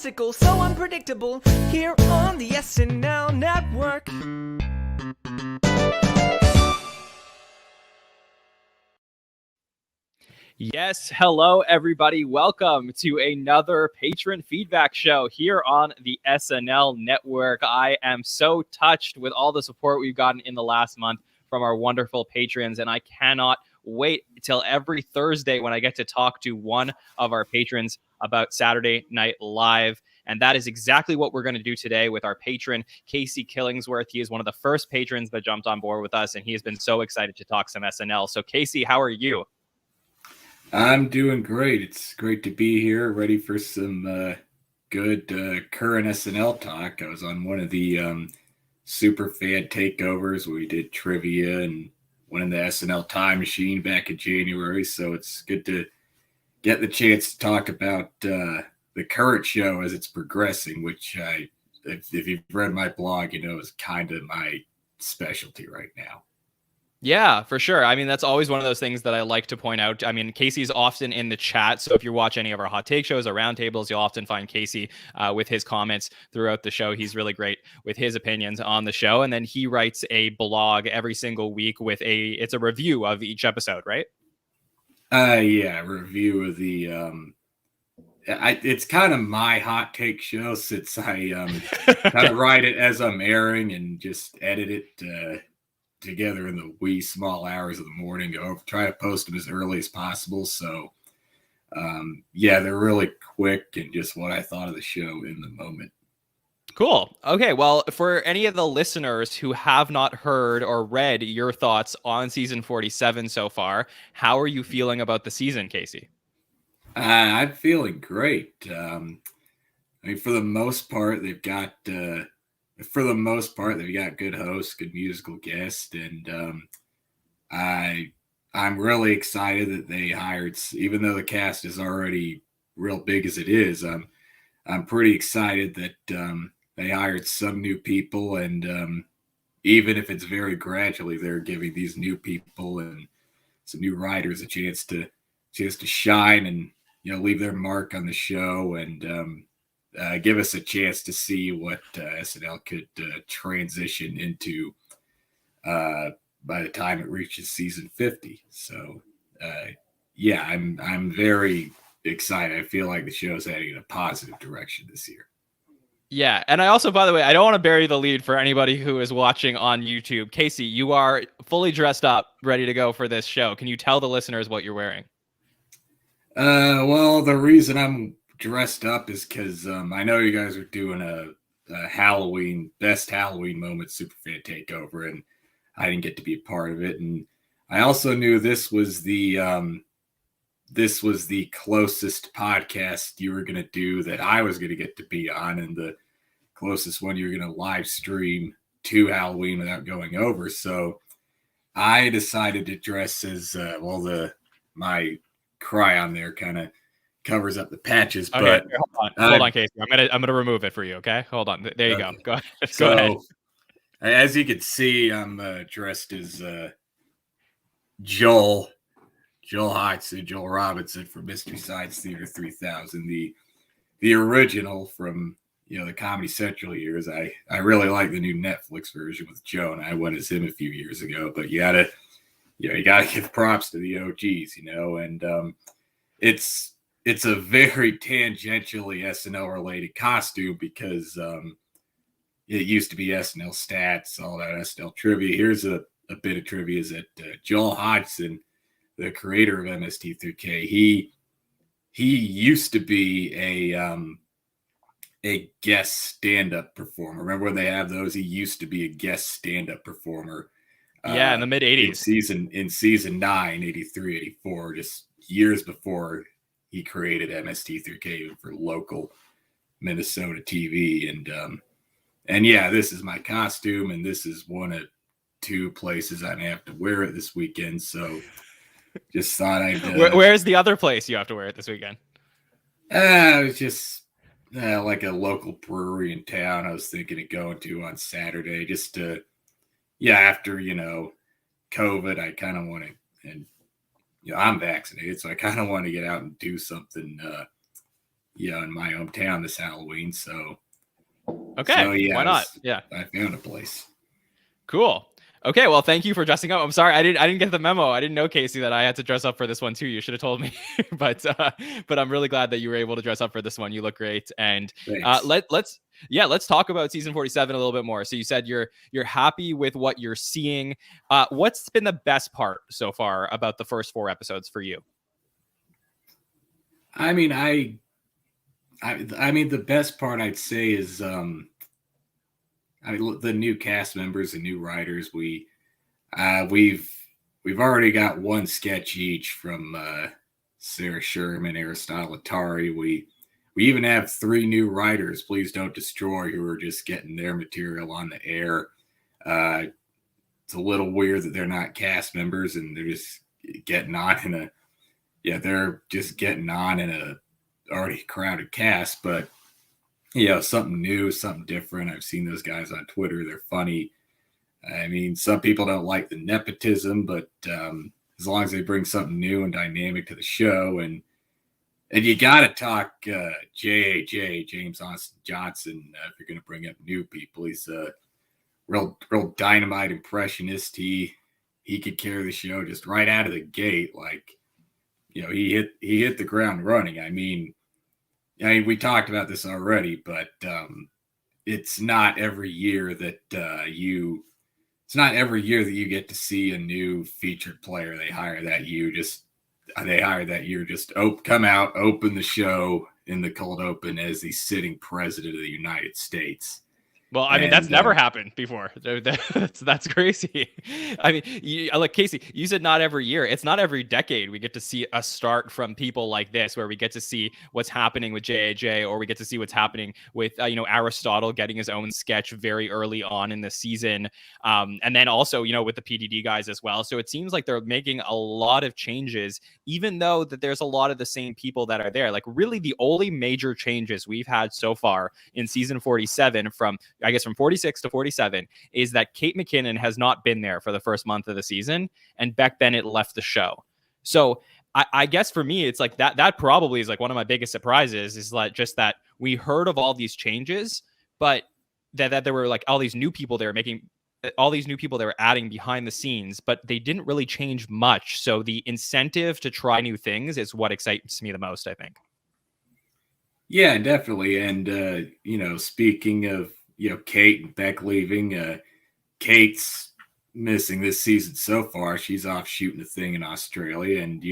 fantastical, so unpredictable, here on the SNL Network. Yes, hello everybody. Welcome to another patron feedback show here on the SNL Network. I am so touched with all the support we've gotten in the last month from our wonderful patrons, and I cannot wait till every Thursday when I get to talk to one of our patrons about Saturday Night Live. And that is exactly what we're going to do today with our patron, Casey Killingsworth. He is one of the first patrons that jumped on board with us, and he has been so excited to talk some SNL. So Casey, how are you? I'm doing great. It's great to be here, ready for some good current SNL talk. I was on one of the super fan takeovers where we did trivia and went in the SNL time machine back in January. So it's good to get the chance to talk about the current show as it's progressing, which if you've read my blog, you know is kind of my specialty right now. Yeah, for sure. I mean, that's always one of those things that I like to point out. I mean, Casey's often in the chat. So if you watch any of our hot take shows or roundtables, you'll often find Casey with his comments throughout the show. He's really great with his opinions on the show. And then he writes a blog every single week with it's a review of each episode, right? Yeah, review of the it's kind of my hot take show since I kind of write it as I'm airing and just edit it together in the wee small hours of the morning. Try to post them as early as possible. So yeah, they're really quick and just what I thought of the show in the moment. Cool. Okay. Well, for any of the listeners who have not heard or read your thoughts on season 47 so far, how are you feeling about the season, Casey? I'm feeling great. I mean, for the most part, they've got good hosts, good musical guests, and I'm really excited that they hired, even though the cast is already real big as it is. I'm pretty excited that they hired some new people, and even if it's very gradually, they're giving these new people and some new writers a chance to shine and leave their mark on the show and give us a chance to see what SNL could transition into by the time it reaches season 50. So yeah, I'm very excited. I feel like the show's heading in a positive direction this year. Yeah, and I also, by the way, I don't want to bury the lead for anybody who is watching on YouTube. Casey, you are fully dressed up, ready to go for this show. Can you tell the listeners what you're wearing? Well, the reason I'm dressed up is because I know you guys are doing a Halloween best Halloween moment superfan takeover, and I didn't get to be a part of it. And I also knew this was the closest podcast you were going to do that I was going to get to be on, and the closest one you were going to live stream to Halloween without going over. So I decided to dress as my crayon there kind of covers up the patches. Okay, but hold on, Casey. I'm gonna remove it for you. Okay, hold on. There you go. Go ahead. So, go ahead. As you can see, I'm dressed as Joel Hodgson, Joel Robinson from Mystery Science Theater 3000, the original from the Comedy Central years. I really like the new Netflix version with Joe, and I went as him a few years ago. But you gotta give props to the OGs, and it's a very tangentially SNL related costume because it used to be SNL stats, all that SNL trivia. Here's a bit of trivia: is that Joel Hodgson, the creator of MST3K, he used to be a guest stand-up performer. Remember when they have those? He used to be a guest stand-up performer. Yeah, in the mid 80s. In season 9, 83, 84, just years before he created MST3K for local Minnesota TV. And yeah, this is my costume, and this is one of two places I'd have to wear it this weekend. So just thought I'd. Where's the other place you have to wear it this weekend? It was just like a local brewery in town I was thinking of going to on Saturday just to, after, COVID, I kind of want to, and, I'm vaccinated, so I kind of want to get out and do something, in my hometown this Halloween. So Okay, why not? Yeah, I found a place. Cool. Okay, well, thank you for dressing up. I'm sorry, I didn't get the memo. I didn't know, Casey, that I had to dress up for this one too. You should have told me. but I'm really glad that you were able to dress up for this one. You look great. And let's talk about season 47 a little bit more. So you said you're happy with what you're seeing. What's been the best part so far about the first 4 episodes for you? I mean, I mean, the best part I'd say is the new cast members and new writers. We've already got one sketch each from Sarah Sherman, Aristotle Atari. We even have 3 new writers, Please Don't Destroy, who are just getting their material on the air. It's a little weird that they're not cast members and they're just getting on in a already crowded cast, but something new, something different. I've seen those guys on Twitter. They're funny. I mean, some people don't like the nepotism, but as long as they bring something new and dynamic to the show, and you got to talk James Austin Johnson if you're going to bring up new people. He's a real dynamite impressionist. He could carry the show just right out of the gate. Like, he hit the ground running. I mean, we talked about this already, but it's not every year that you get to see a new featured player. They hire that year, just come out, open the show in the cold open as the sitting president of the United States. Well, I mean, that's never happened before. That's crazy. I mean, like Casey, you said not every year. It's not every decade we get to see a start from people like this, where we get to see what's happening with JAJ, or we get to see what's happening with, Aristotle getting his own sketch very early on in the season. And then also, with the PDD guys as well. So it seems like they're making a lot of changes, even though that there's a lot of the same people that are there. Like, really the only major changes we've had so far in season 47 from 46 to 47 is that Kate McKinnon has not been there for the first month of the season, and Beck Bennett left the show. So I guess for me, it's like that probably is like one of my biggest surprises, is that we heard of all these changes, but that there were like all these new people they were adding behind the scenes, but they didn't really change much. So the incentive to try new things is what excites me the most, I think. Yeah, definitely. And, speaking of, Kate and Beck leaving, Kate's missing this season so far. She's off shooting a thing in Australia, and,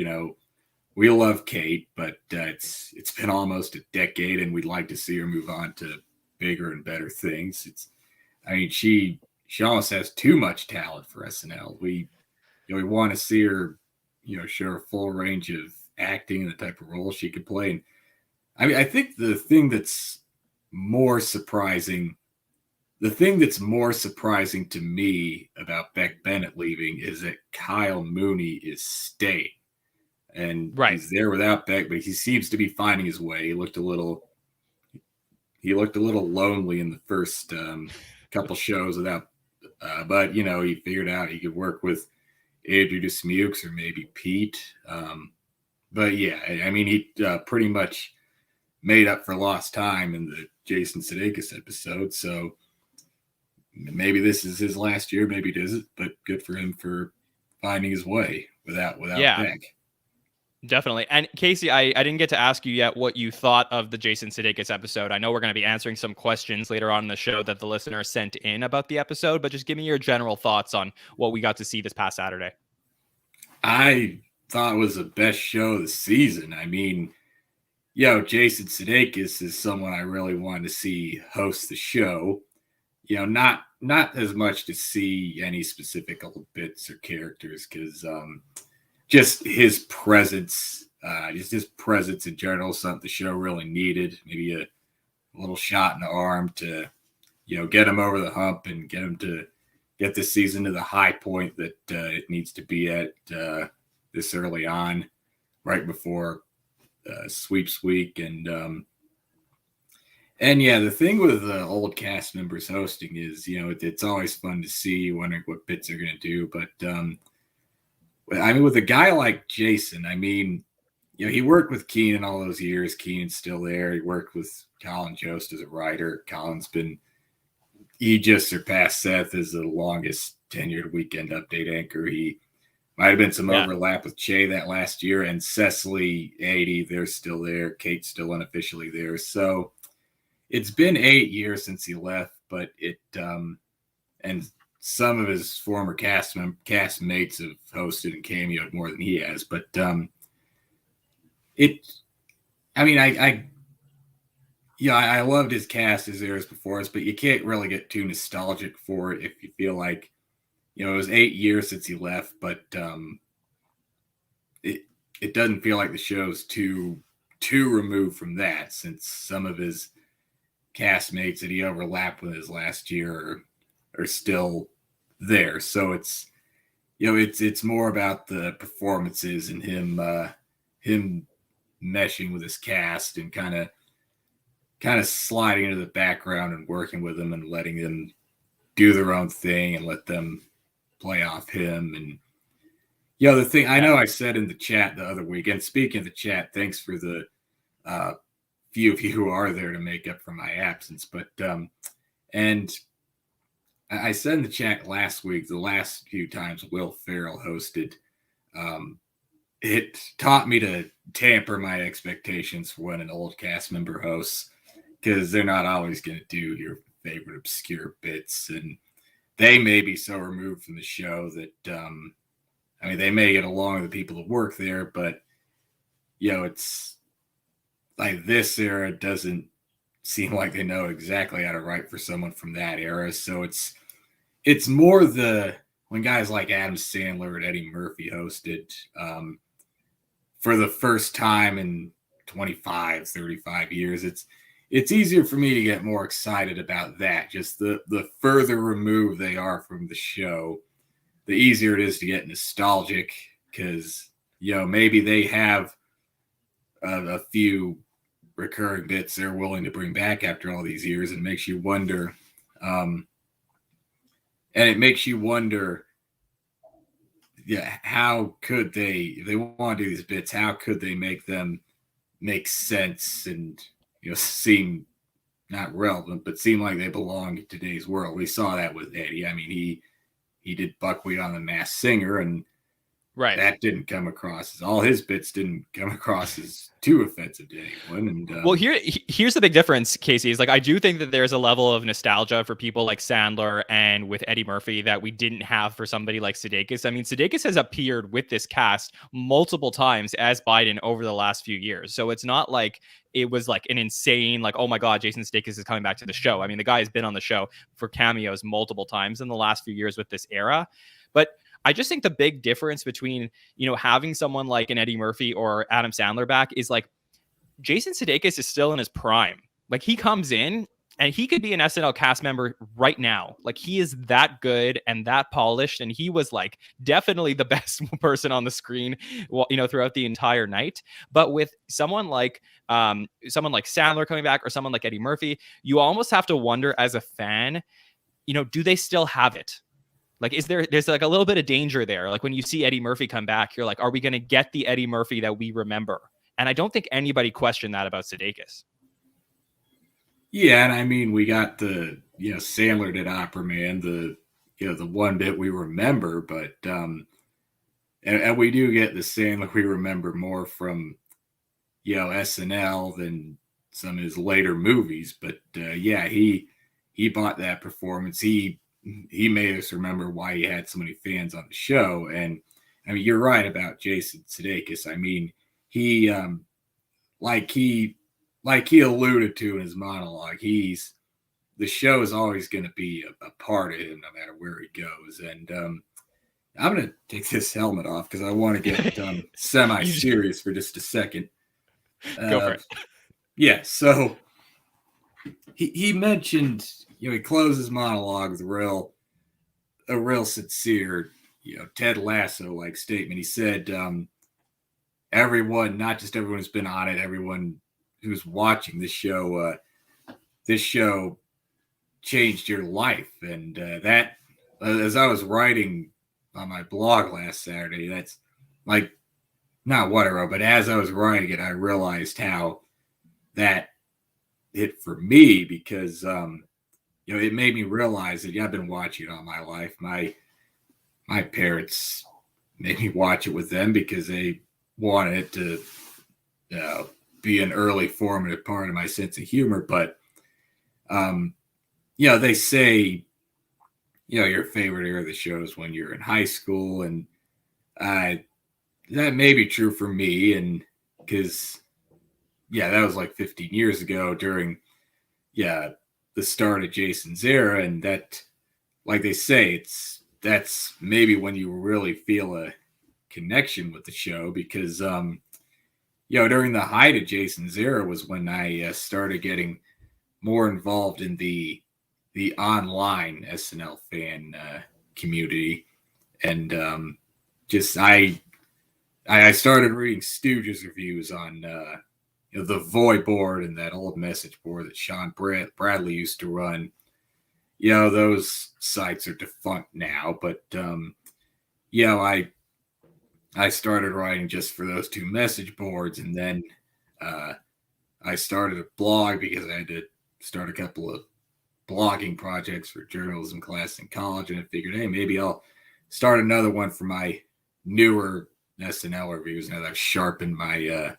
we love Kate, but it's been almost a decade, and we'd like to see her move on to bigger and better things. She almost has too much talent for SNL. We want to see her, show a full range of acting and the type of role she could play. And I think the thing that's more surprising to me about Beck Bennett leaving is that Kyle Mooney is staying. And he's there without Beck, but he seems to be finding his way. He looked a little lonely in the first couple shows without, but he figured out he could work with Andrew Dismukes or maybe Pete. But yeah, I mean, he pretty much made up for lost time in the Jason Sudeikis episode. So maybe this is his last year, maybe it isn't, but good for him for finding his way without Beck. Definitely. And Casey, I didn't get to ask you yet what you thought of the Jason Sudeikis episode. I know we're going to be answering some questions later on in the show that the listener sent in about the episode, but just give me your general thoughts on what we got to see this past Saturday. I thought it was the best show of the season. I mean, Jason Sudeikis is someone I really wanted to see host the show. Not as much to see any specific little bits or characters, because just his presence, in general, something the show really needed. Maybe a little shot in the arm to, get him over the hump and get him to get this season to the high point that it needs to be at this early on, right before sweeps week. And yeah, the thing with old cast members hosting is, it's always fun to see, wondering what bits they're going to do. But with a guy like Jason, he worked with Keenan all those years. Keenan's still there. He worked with Colin Jost as a writer. He just surpassed Seth as the longest tenured Weekend Update anchor. He might have been some overlap with Che that last year, and Cecily, 80, they're still there. Kate's still unofficially there. So it's been 8 years since he left, but and some of his former cast mates have hosted and cameoed more than he has. But I loved his cast as there as before us, but you can't really get too nostalgic for it if you feel like, it was 8 years since he left, but it doesn't feel like the show's too removed from that, since some of his castmates that he overlapped with his last year are still there. So it's more about the performances and him meshing with his cast and kind of sliding into the background and working with them and letting them do their own thing and let them play off him. And the thing I know I said in the chat the other week, and speaking of the chat, thanks for the few of you who are there to make up for my absence. But and I said in the chat last week, the last few times Will Ferrell hosted, it taught me to tamper my expectations for when an old cast member hosts, because they're not always going to do your favorite obscure bits, and they may be so removed from the show that they may get along with the people that work there, but it's like this era doesn't seem like they know exactly how to write for someone from that era. So it's more when guys like Adam Sandler and Eddie Murphy hosted for the first time in 25, 35 years, it's easier for me to get more excited about that. Just the further removed they are from the show, the easier it is to get nostalgic, because, maybe they have a few recurring bits they're willing to bring back after all these years, and it makes you wonder. How could they, if they want to do these bits, how could they make them make sense and seem not relevant, but seem like they belong in today's world? We saw that with Eddie. I mean, he did Buckwheat on The Masked Singer, and that didn't come across all his bits didn't come across as too offensive to anyone. And well, here's the big difference, Casey, is like, I do think that there's a level of nostalgia for people like Sandler and with Eddie Murphy that we didn't have for somebody like Sudeikis. I mean, Sudeikis has appeared with this cast multiple times as Biden over the last few years. So it's not like it was like an insane, like, oh my God, Jason Sudeikis is coming back to the show. I mean, the guy has been on the show for cameos multiple times in the last few years with this era. But I just think the big difference between, having someone like an Eddie Murphy or Adam Sandler back is like, Jason Sudeikis is still in his prime. Like, he comes in and he could be an SNL cast member right now. Like, he is that good and that polished. And he was like definitely the best person on the screen, throughout the entire night. But with someone like Sandler coming back, or someone like Eddie Murphy, you almost have to wonder as a fan, do they still have it? Like, there's like a little bit of danger there. Like, when you see Eddie Murphy come back, you're like, are we going to get the Eddie Murphy that we remember? And I don't think anybody questioned that about Sudeikis. Yeah, and I mean, we got the, Sandler did Opera Man, the one bit we remember, but and we do get the Sandler we remember more from, SNL than some of his later movies. But he bought that performance. He made us remember why he had so many fans on the show. And I mean, you're right about Jason Sudeikis. I mean, he like he alluded to in his monologue, the show is always going to be a part of him no matter where he goes. And I'm going to take this helmet off because I want to get semi-serious for just a second. Go for it. Yeah, so he mentioned, he closed his monologue with a real sincere, Ted Lasso-like statement. He said, everyone, not just everyone who's been on it, everyone who's watching this show changed your life. And that, as I was writing on my blog last Saturday, that's like, not what I wrote, but as I was writing it, I realized how that hit for me because it made me realize that I've been watching it all my life. My parents made me watch it with them because they wanted it to be an early formative part of my sense of humor. But they say your favorite era of the show is when you're in high school, and that may be true for me, and because that was like 15 years ago during the start of Jason's era, and that, like they say, that's maybe when you really feel a connection with the show, because during the height of Jason's era was when I started getting more involved in the online SNL fan community, and I started reading Stooges reviews on the Void board and that old message board that Sean Bradley used to run. Those sites are defunct now, but I started writing just for those two message boards, and then I started a blog because I had to start a couple of blogging projects for journalism class in college, and I figured, hey, maybe I'll start another one for my newer SNL reviews now that I've sharpened my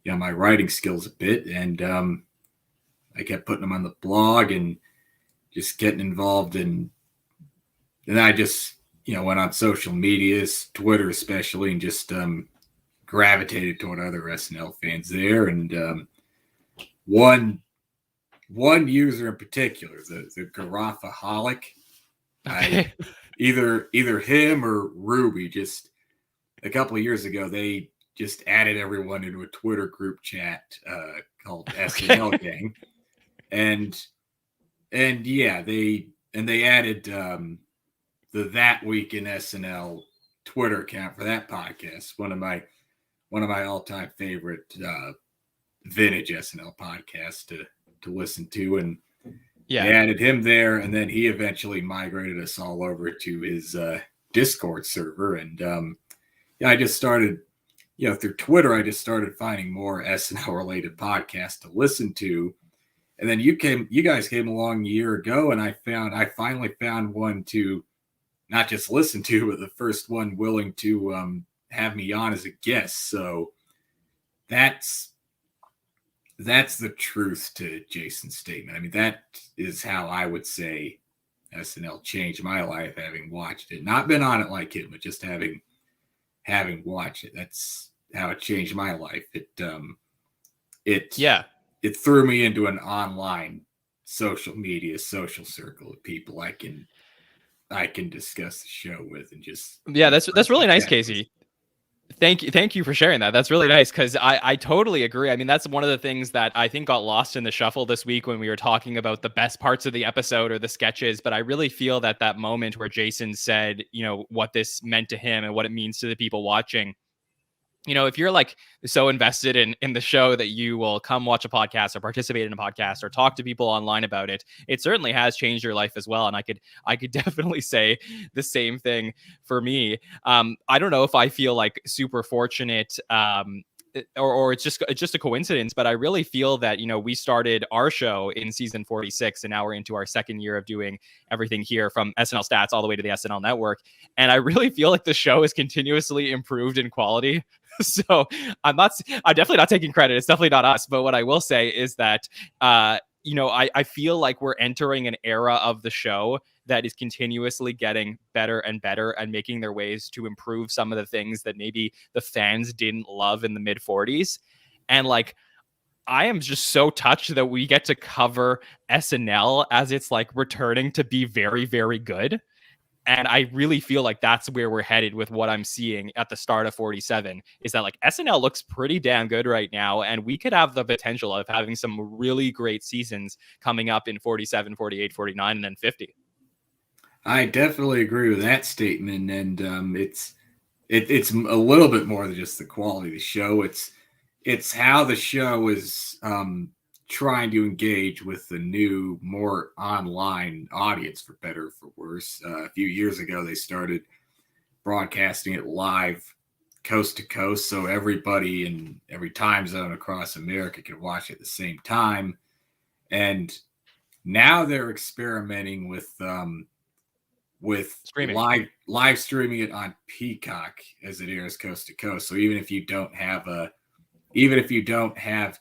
my writing skills a bit, and I kept putting them on the blog and just getting involved in, and I just went on social media, Twitter especially, and just gravitated toward other SNL fans there, and one user in particular, the Garafaholic, either him or Ruby, just a couple of years ago, they just added everyone into a Twitter group chat called SNL Gang, and they added the That Week in SNL Twitter account for that podcast, one of my all-time favorite vintage SNL podcasts to listen to, and they added him there, and then he eventually migrated us all over to his Discord server, and I just started, through Twitter, I just started finding more SNL related podcasts to listen to. And then you guys came along a year ago, and I finally found one to not just listen to, but the first one willing to have me on as a guest. So that's the truth to Jason's statement. I mean, that is how I would say SNL changed my life, having watched it. Not been on it like him, but just having watched it. That's how it changed my life. It threw me into an online social circle of people I can discuss the show with, and just that's really nice, Casey. Thank you for sharing that. That's really nice, because I totally agree. I mean, that's one of the things that I think got lost in the shuffle this week when we were talking about the best parts of the episode or the sketches. But I really feel that moment where Jason said, what this meant to him and what it means to the people watching. If you're like so invested in the show that you will come watch a podcast or participate in a podcast or talk to people online about it, it certainly has changed your life as well. And I could definitely say the same thing for me. I don't know if I feel like super fortunate, or it's just a coincidence, but I really feel that, we started our show in season 46, and now we're into our second year of doing everything here from SNL Stats all the way to the SNL Network. And I really feel like the show is continuously improved in quality. So I'm definitely not taking credit. It's definitely not us. But what I will say is that, I feel like we're entering an era of the show that is continuously getting better and better and making their ways to improve some of the things that maybe the fans didn't love in the mid 40s. And I am just so touched that we get to cover SNL as it's returning to be very, very good. And I really feel like that's where we're headed with what I'm seeing at the start of 47, is that SNL looks pretty damn good right now. And we could have the potential of having some really great seasons coming up in 47, 48, 49, and then 50. I definitely agree with that statement. And it's a little bit more than just the quality of the show. It's how the show is trying to engage with the new, more online audience, for better or for worse. A few years ago, they started broadcasting it live coast to coast, so everybody in every time zone across America could watch it at the same time. And now they're experimenting with Streaming. live streaming it on Peacock as it airs coast to coast. So even if you don't have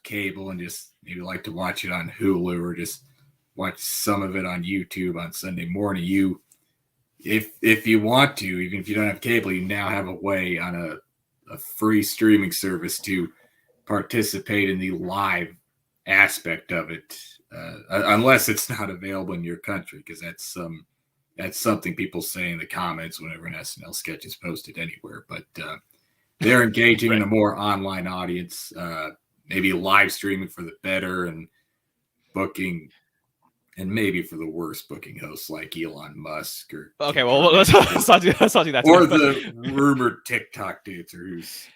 cable and just maybe like to watch it on Hulu or just watch some of it on YouTube on Sunday morning, if you want to, even if you don't have cable, you now have a way on a free streaming service to participate in the live aspect of it, unless it's not available in your country, because that's something people say in the comments whenever an SNL sketch is posted anywhere. But they're engaging Right. in a more online audience, maybe live streaming for the better and booking, and maybe for the worst, booking hosts like Elon Musk or Okay, well, let's not do that. or the rumored TikTok dancer who's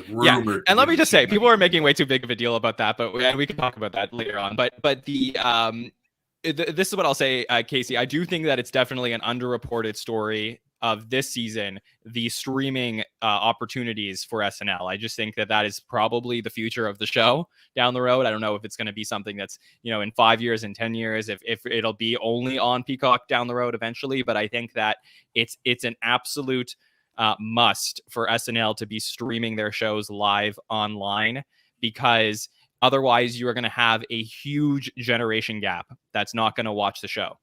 rumored. And let me just say, people are making way too big of a deal about that, but we can talk about that later on. But this is what I'll say, Casey. I do think that it's definitely an underreported story of this season, the streaming opportunities for SNL. I just think that is probably the future of the show down the road. I don't know if it's going to be something that's, in 5 years and 10 years, if it'll be only on Peacock down the road eventually. But I think that it's an absolute must for SNL to be streaming their shows live online, because otherwise you are going to have a huge generation gap that's not going to watch the show.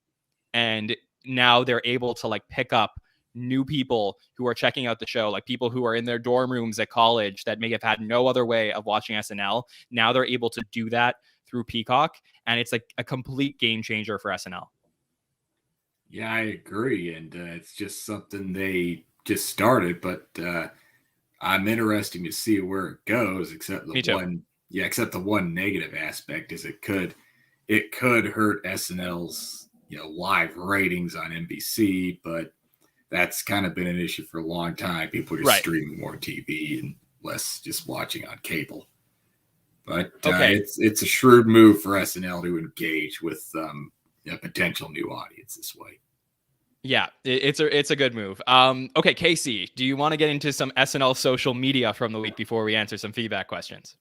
And now they're able to pick up new people who are checking out the show, like people who are in their dorm rooms at college that may have had no other way of watching SNL. Now they're able to do that through Peacock, and it's like a complete game changer for SNL. Yeah, I agree. And it's just something they just started, but I'm interested to see where it goes, except the one negative aspect is it could hurt SNL's live ratings on NBC, but that's kind of been an issue for a long time. People are just streaming more TV and less just watching on cable. But it's a shrewd move for SNL to engage with a potential new audience this way. Yeah, it's a good move. Okay, Casey, do you want to get into some SNL social media from the week before we answer some feedback questions?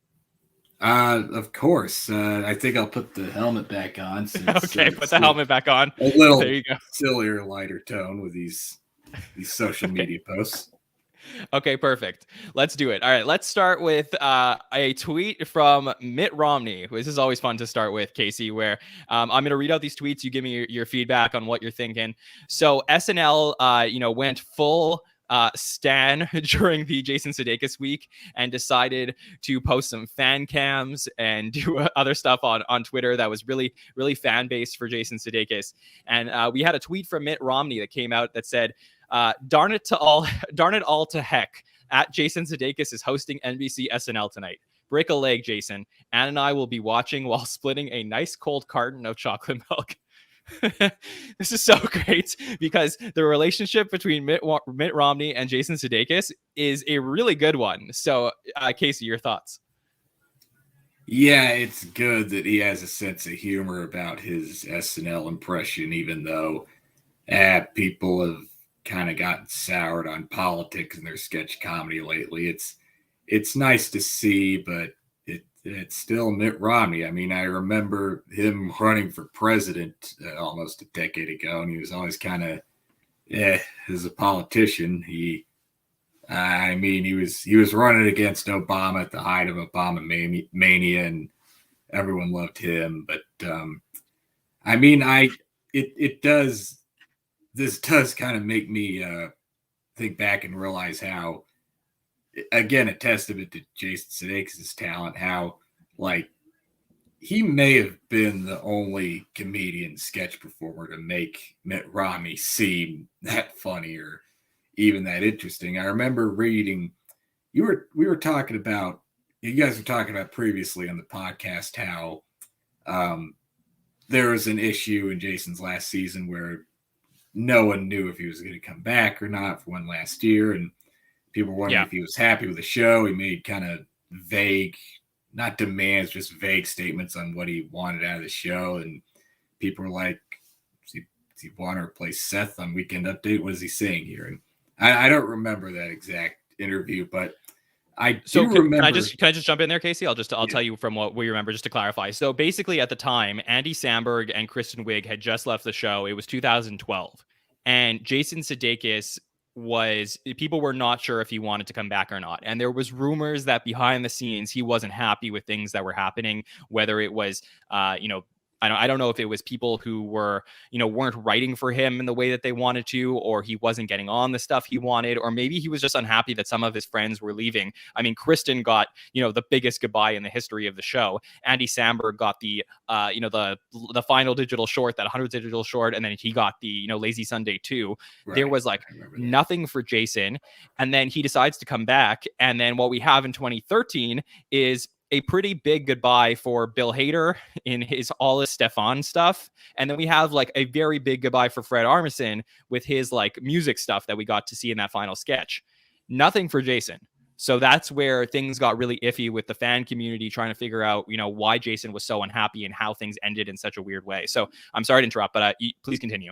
Of course. I think I'll put the helmet back on. Okay, put the helmet back on. A little there you go. Sillier, lighter tone with these social media posts. Okay, perfect. Let's do it. All right, let's start with a tweet from Mitt Romney. This is always fun to start with, Casey, where I'm going to read out these tweets. You give me your feedback on what you're thinking. So SNL, went full stan during the Jason Sudeikis week and decided to post some fan cams and do other stuff on Twitter that was really, really fan based for Jason Sudeikis. And we had a tweet from Mitt Romney that came out that said, darn it all to heck. At Jason Sudeikis is hosting NBC SNL tonight. Break a leg, Jason. Ann and I will be watching while splitting a nice cold carton of chocolate milk. This is so great because the relationship between Mitt Romney and Jason Sudeikis is a really good one. So, Casey, your thoughts? Yeah, it's good that he has a sense of humor about his SNL impression, even though people have kind of gotten soured on politics and their sketch comedy lately. It's nice to see, but it's still Mitt Romney. I mean, I remember him running for president almost a decade ago, and he was always kind of, as a politician. He was running against Obama at the height of Obama mania, and everyone loved him. But this does kind of make me think back and realize how, again, a testament to Jason Sudeikis' talent, how he may have been the only comedian sketch performer to make Mitt Romney seem that funny or even that interesting. I remember reading, you guys were talking about previously on the podcast how there was an issue in Jason's last season where no one knew if he was going to come back or not for one last year, and people were wondering if he was happy with the show. He made kind of vague, not demands, just vague statements on what he wanted out of the show. And people were like, does he want to replace Seth on Weekend Update? What is he saying here? And I don't remember that exact interview, but I So do remember. can I just jump in there, Casey? I'll tell you from what we remember just to clarify. So basically, at the time, Andy Samberg and Kristen Wiig had just left the show. It was 2012, and Jason Sudeikis was people were not sure if he wanted to come back or not, and there was rumors that behind the scenes he wasn't happy with things that were happening, whether it was I don't know if it was people who were, weren't writing for him in the way that they wanted to, or he wasn't getting on the stuff he wanted, or maybe he was just unhappy that some of his friends were leaving. I mean, Kristen got, the biggest goodbye in the history of the show. Andy Samberg got the final digital short, that 100 digital short, and then he got the, Lazy Sunday 2. Right. There was like nothing for Jason. And then he decides to come back. And then what we have in 2013 is a pretty big goodbye for Bill Hader in his all his Stefan stuff. And then we have like a very big goodbye for Fred Armisen with his like music stuff that we got to see in that final sketch. Nothing for Jason. So that's where things got really iffy with the fan community trying to figure out, why Jason was so unhappy and how things ended in such a weird way. So I'm sorry to interrupt, but please continue.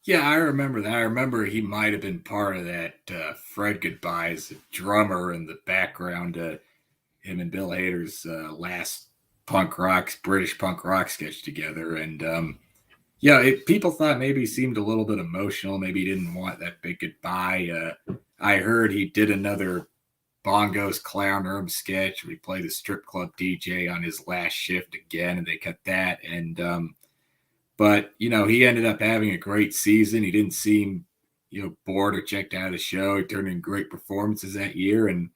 Yeah, I remember that. I remember he might have been part of that Fred goodbye as a drummer in the background. Him and Bill Hader's last British punk rock sketch together. And people thought maybe he seemed a little bit emotional. Maybe he didn't want that big goodbye. I heard he did another Bongos Clown Room sketch where he played the strip club DJ on his last shift again, and they cut that. And but he ended up having a great season. He didn't seem bored or checked out of the show. He turned in great performances that year, and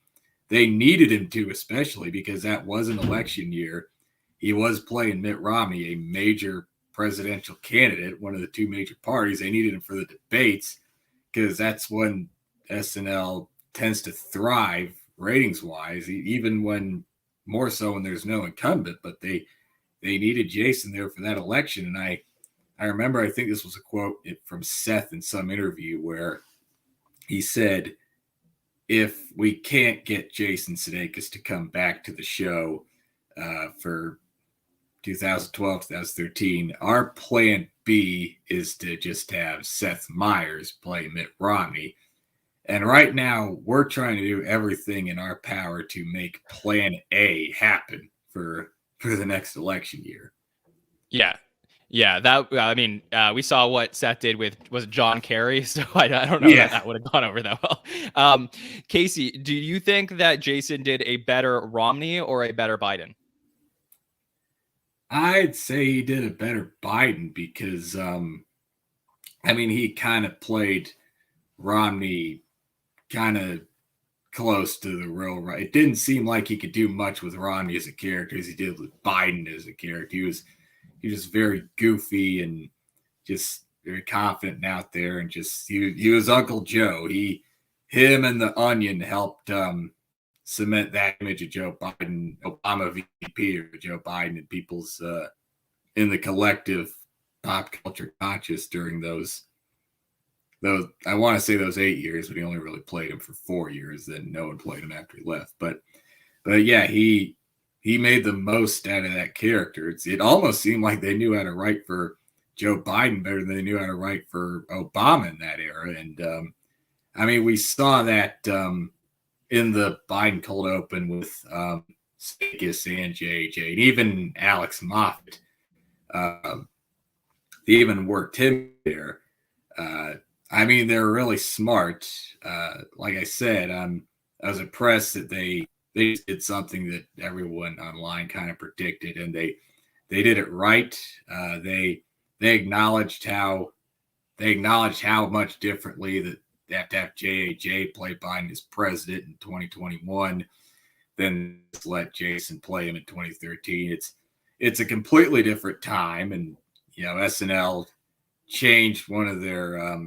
they needed him to, especially because that was an election year. He was playing Mitt Romney, a major presidential candidate, one of the two major parties. They needed him for the debates because that's when SNL tends to thrive ratings-wise, even when more so when there's no incumbent. But they needed Jason there for that election. And I remember, I think this was a quote from Seth in some interview where he said, if we can't get Jason Sudeikis to come back to the show for 2012, 2013, our plan B is to just have Seth Meyers play Mitt Romney. And right now, we're trying to do everything in our power to make plan A happen for the next election year. Yeah. Yeah, we saw what Seth did with John Kerry, so I don't know that would have gone over that well. Casey, do you think that Jason did a better Romney or a better Biden? I'd say he did a better Biden because, he kind of played Romney kind of close to the real right. It didn't seem like he could do much with Romney as a character as he did with Biden as a character. He was very goofy and just very confident out there, and just he was Uncle Joe. Him and the Onion helped cement that image of Joe Biden, Obama VP, or Joe Biden in people's in the collective pop culture conscious during those I want to say those 8 years, but he only really played him for 4 years. Then no one played him after he left. But yeah, he made the most out of that character. It almost seemed like they knew how to write for Joe Biden better than they knew how to write for Obama in that era. And we saw that in the Biden cold open with Sudeikis and JJ, and even Alex Moffat. They even worked him there. They're really smart. Like I said, I was impressed that they did something that everyone online kind of predicted, and they did it right. They acknowledged how much differently that they have to have JAJ play Biden as president in 2021 than just let Jason play him in 2013. It's a completely different time, and SNL changed one of their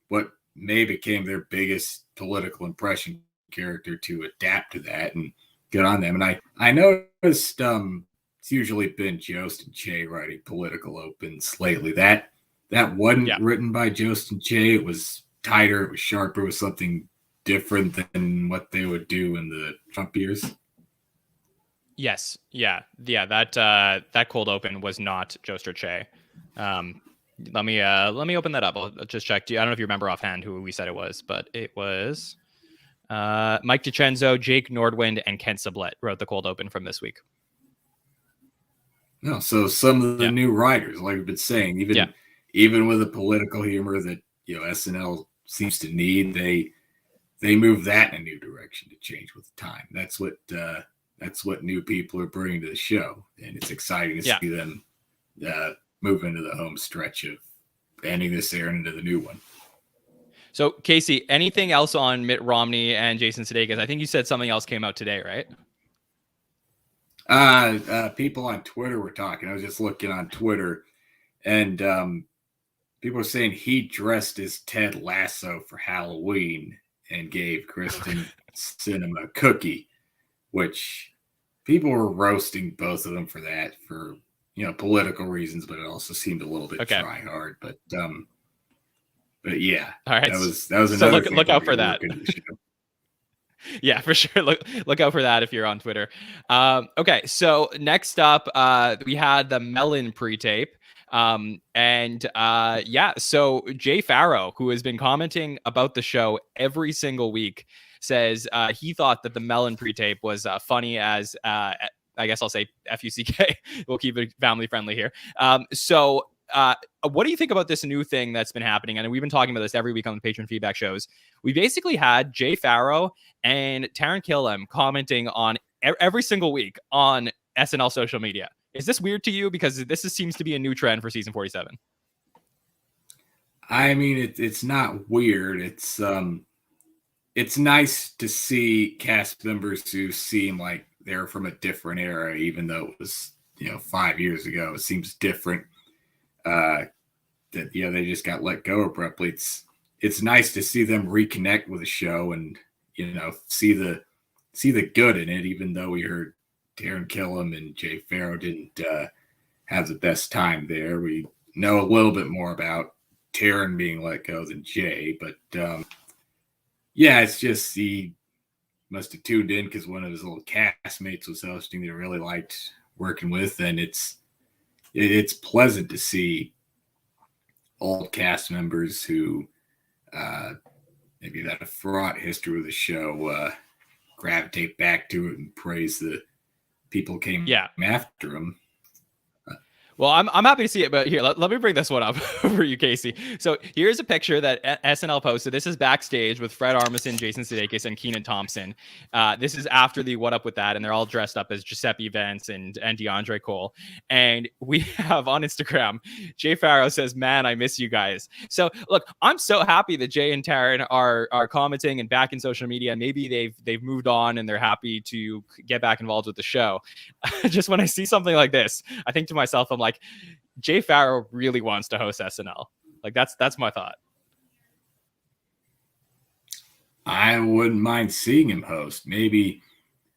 what may became their biggest political impression character to adapt to that, and good on them. And I noticed it's usually been Jost and Che writing political opens lately. That wasn't written by Jost and Che. It was tighter, it was sharper, it was something different than what they would do in the Trump years. Yes. Yeah. That cold open was not Jost or Che. Let me open that up. I'll just check. I don't know if you remember offhand who we said it was, but it was Mike DiCenzo, Jake Nordwind, and Kent Sublette wrote the cold open from this week. No, so some of the new writers, like we've been saying, even with the political humor that SNL seems to need, they move that in a new direction to change with time. That's what new people are bringing to the show, and it's exciting to see them move into the home stretch of ending this era into the new one. So, Casey, anything else on Mitt Romney and Jason Sudeikis? I think you said something else came out today, right? People on Twitter were talking. I was just looking on Twitter, and people were saying he dressed as Ted Lasso for Halloween and gave Kristen Sinema a cookie, which people were roasting both of them for that, for political reasons, but it also seemed a little bit try hard. But yeah, all right. That was another. So look out for that. Yeah, for sure. Look out for that if you're on Twitter. Okay, so next up, we had the Melon pre-tape. So Jay Farrow, who has been commenting about the show every single week, says he thought that the Melon pre-tape was funny as I guess I'll say F-U-C-K. We'll keep it family friendly here. What do you think about this new thing that's been happening? And we've been talking about this every week on the patron feedback shows. We basically had Jay Farrow and Taran Killam commenting on every single week on SNL social media. Is this weird to you? Because this seems to be a new trend for season 47. I mean, it's not weird. It's nice to see cast members who seem like they're from a different era, even though it was 5 years ago. It seems different. That they just got let go abruptly. It's nice to see them reconnect with the show and see the good in it, even though we heard Taran Killam and Jay Farrow didn't have the best time there. We know a little bit more about Taran being let go than Jay, but it's just he must have tuned in because one of his little castmates was hosting that he really liked working with, and it's pleasant to see old cast members who maybe had a fraught history with the show gravitate back to it and praise the people came after him. Well, I'm happy to see it, but here, let me bring this one up for you, Casey. So here's a picture that SNL posted. This is backstage with Fred Armisen, Jason Sudeikis, and Kenan Thompson. This is after the What Up With That, and they're all dressed up as Giuseppe Vance and DeAndre Cole. And we have on Instagram, Jay Farrow says, "Man, I miss you guys." So look, I'm so happy that Jay and Taran are commenting and back in social media. Maybe they've moved on and they're happy to get back involved with the show. Just when I see something like this, I think to myself, I'm like, Jay Farrow really wants to host SNL. Like that's my thought. I wouldn't mind seeing him host. Maybe,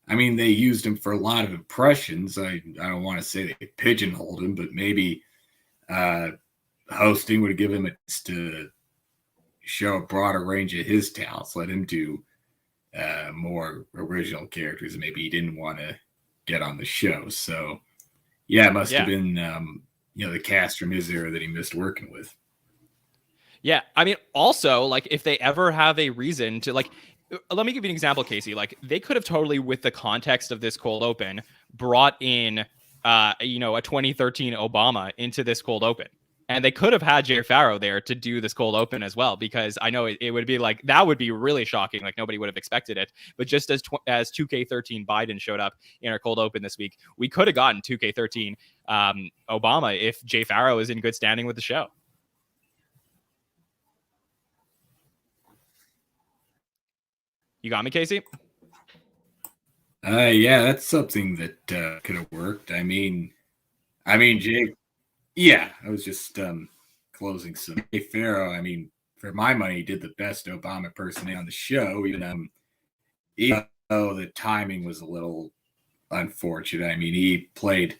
I mean, they used him for a lot of impressions. I don't want to say they pigeonholed him, but maybe hosting would give him a chance to show a broader range of his talents. Let him do more original characters. Maybe he didn't want to get on the show. So yeah, it must have been, the cast from his era that he missed working with. Yeah. I mean, also, like, if they ever have a reason to, like, let me give you an example, Casey. Like, they could have totally, with the context of this cold open, brought in, a 2013 Obama into this cold open. And they could have had Jay Farrow there to do this cold open as well, because I know it would be like, that would be really shocking. Like nobody would have expected it. But just as 2K13 Biden showed up in our cold open this week, we could have gotten 2K13 Obama if Jay Farrow is in good standing with the show. You got me, Casey? Yeah, that's something that could have worked. I mean, Jay. Yeah, I was just closing some. Jay Farrow, I mean, for my money, he did the best Obama impersonation on the show, even though the timing was a little unfortunate. I mean, he played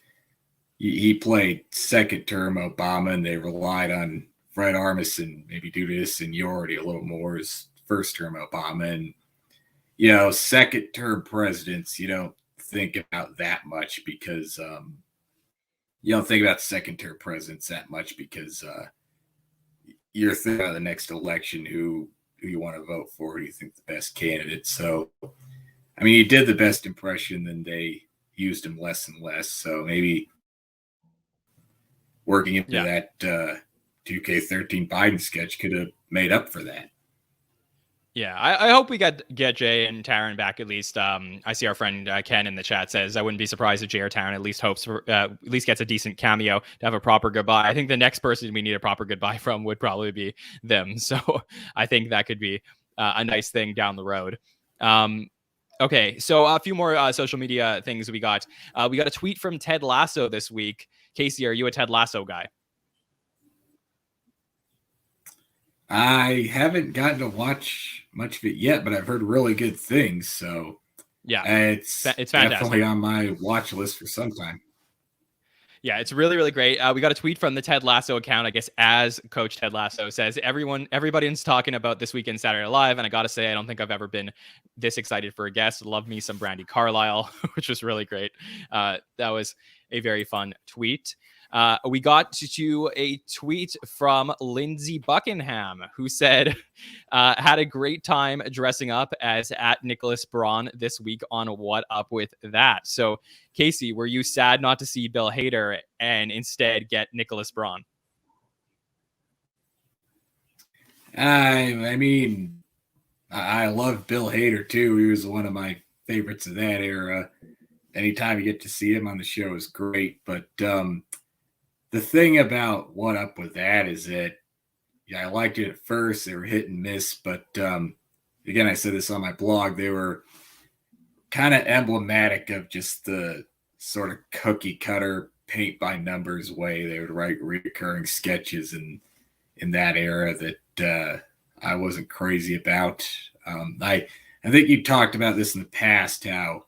second term Obama, and they relied on Fred Armisen, maybe due to his seniority, a little more as first term Obama. And second term presidents, you don't think about that much because you don't think about second-term presidents that much because you're thinking about the next election, who you want to vote for, who you think the best candidate. So, I mean, he did the best impression, then they used him less and less. So maybe working into that 2K13 Biden sketch could have made up for that. Yeah, I hope we get Jay and Taryn back at least. I see our friend Ken in the chat says, I wouldn't be surprised if Jay or Taryn at least hopes for, at least gets a decent cameo to have a proper goodbye. I think the next person we need a proper goodbye from would probably be them. So I think that could be a nice thing down the road. Okay, so a few more social media things we got. We got a tweet from Ted Lasso this week. Casey, are you a Ted Lasso guy? I haven't gotten to watch much of it yet, but I've heard really good things. So yeah, it's fantastic. Definitely on my watch list for some time. Yeah, it's really, really great. We got a tweet from the Ted Lasso account, I guess, as Coach Ted Lasso says, everybody's talking about this weekend Saturday Night Live, and I got to say, I don't think I've ever been this excited for a guest. Love me some Brandi Carlile, which was really great. That was a very fun tweet. We got to a tweet from Lindsey Buckingham, who said, had a great time dressing up as at Nicholas Braun this week on What Up With That. So, Casey, were you sad not to see Bill Hader and instead get Nicholas Braun? I mean, I love Bill Hader too. He was one of my favorites of that era. Anytime you get to see him on the show is great. But the thing about What Up With That is that, I liked it at first. They were hit and miss. But again, I said this on my blog. They were kind of emblematic of just the sort of cookie cutter paint by numbers way they would write recurring sketches in that era that I wasn't crazy about. I think you talked about this in the past, how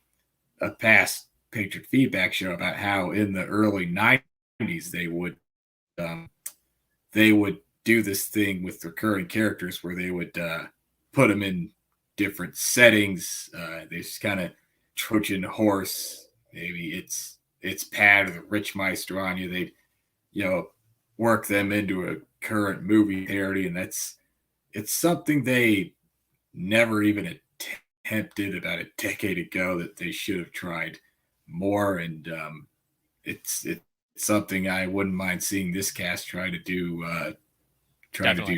a past Patriot Feedback show about how in the early 90s they would do this thing with recurring characters where they would put them in different settings. They just kind of Trojan horse, maybe it's Pat or the Rich Meister on you. They'd work them into a current movie parody, and it's something they never even attempted about a decade ago that they should have tried more. And it's something I wouldn't mind seeing this cast try to do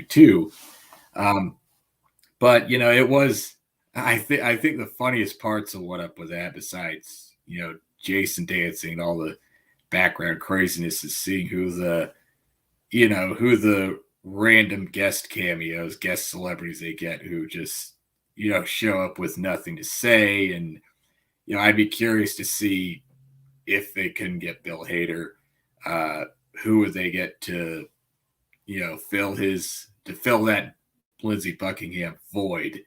too. But it was, I think the funniest parts of What Up With That, besides Jason dancing and all the background craziness, is seeing who the random guest celebrities they get who just show up with nothing to say. And I'd be curious to see if they couldn't get Bill Hader, who would they get to fill that Lindsey Buckingham void.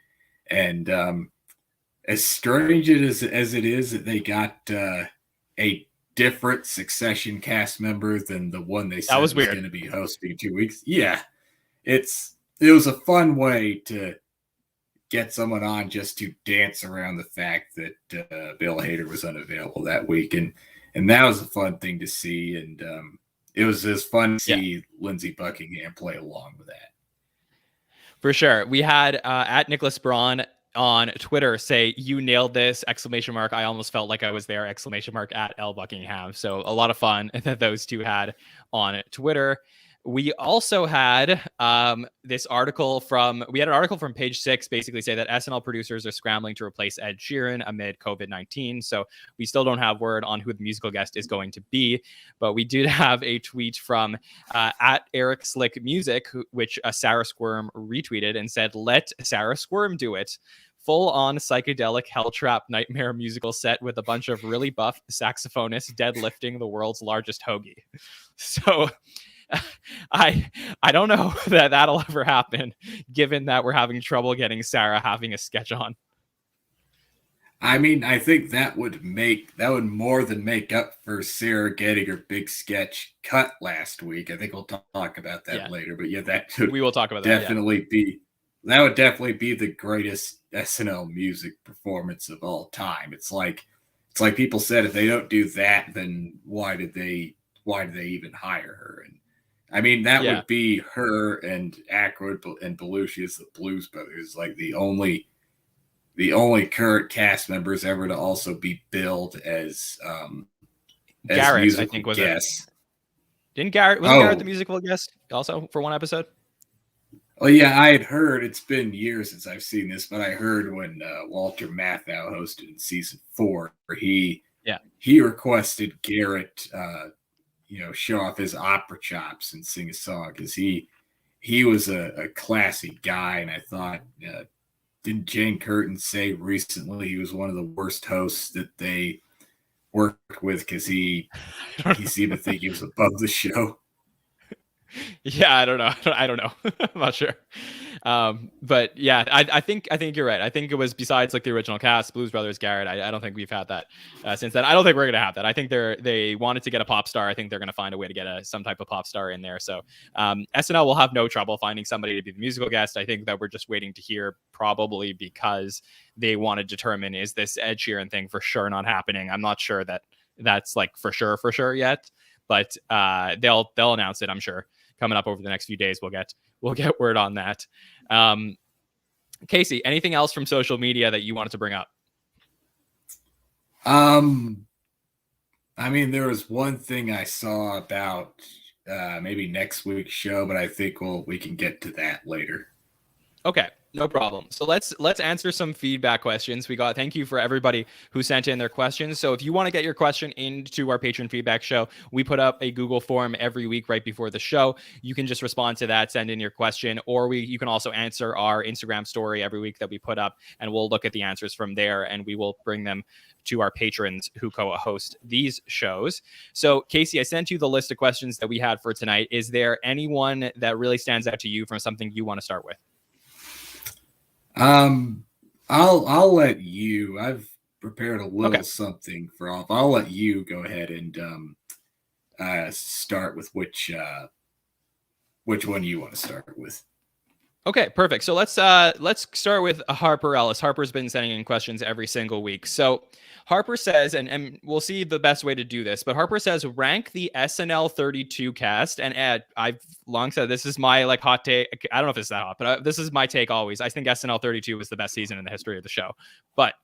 And as strange as it is that they got a different Succession cast member than the one they said was going to be hosting in 2 weeks. Yeah, it was a fun way to get someone on just to dance around the fact that Bill Hader was unavailable that week, and that was a fun thing to see. And it was just fun to see Lindsey Buckingham play along with that. For sure. We had at Nicholas Braun on Twitter say, "You nailed this!" ! I almost felt like I was there! At L Buckingham. So a lot of fun that those two had on Twitter. We also had this article from Page 6 basically say that SNL producers are scrambling to replace Ed Sheeran amid COVID-19. So we still don't have word on who the musical guest is going to be, but we did have a tweet from at Eric Slick Music, which Sarah Squirm retweeted and said, "Let Sarah Squirm do it. Full-on psychedelic hell trap nightmare musical set with a bunch of really buff saxophonists deadlifting the world's largest hoagie." So I don't know that that'll ever happen, given that we're having trouble getting Sarah having a sketch on. I mean, I think that would more than make up for Sarah getting her big sketch cut last week. I think we'll talk about that later. But we will talk about that. That would definitely be the greatest SNL music performance of all time. It's like people said, if they don't do that, then why did they even hire her? And I mean, that Yeah. would be her and Aykroyd and Belushi as the Blues Brothers, like the only current cast members ever to also be billed as Garrett, I musical think, was it. guests. Wasn't Garrett the musical guest also for one episode? Oh yeah, I had heard, it's been years since I've seen this, but I heard when Walter Matthau hosted in season 4, he requested Garrett, show off his opera chops and sing a song, because he was a classy guy, and I thought, didn't Jane Curtin say recently he was one of the worst hosts that they worked with because he seemed to think he was above the show? Yeah, I don't know. I don't know. I'm not sure. But yeah, I think you're right. I think it was, besides like the original cast, Blues Brothers, Garrett. I don't think we've had that since then. I don't think we're gonna have that. I think they wanted to get a pop star. I think they're gonna find a way to get some type of pop star in there. So SNL will have no trouble finding somebody to be the musical guest. I think that we're just waiting to hear, probably because they want to determine, is this Ed Sheeran thing for sure not happening. I'm not sure that's like for sure yet, but they'll announce it, I'm sure. Coming up over the next few days, we'll get word on that. Casey, anything else from social media that you wanted to bring up? I mean, there was one thing I saw about maybe next week's show, but I think we can get to that later. Okay, no problem. So let's answer some feedback questions. Thank you for everybody who sent in their questions. So if you want to get your question into our patron feedback show, we put up a Google form every week right before the show. You can just respond to that, send in your question, or you can also answer our Instagram story every week that we put up, and we'll look at the answers from there, and we will bring them to our patrons who co-host these shows. So Casey, I sent you the list of questions that we had for tonight. Is there anyone that really stands out to you from something you want to start with? I'll let you. I've prepared a little something for all. I'll let you go ahead and start with which one you want to start with. Okay, perfect. So let's start with Harper Ellis. Harper's been sending in questions every single week. So Harper says, and we'll see the best way to do this, but Harper says, rank the SNL 32 cast. And Ed, I've long said this is my like hot take. I don't know if it's that hot, but this is my take always. I think SNL 32 was the best season in the history of the show. But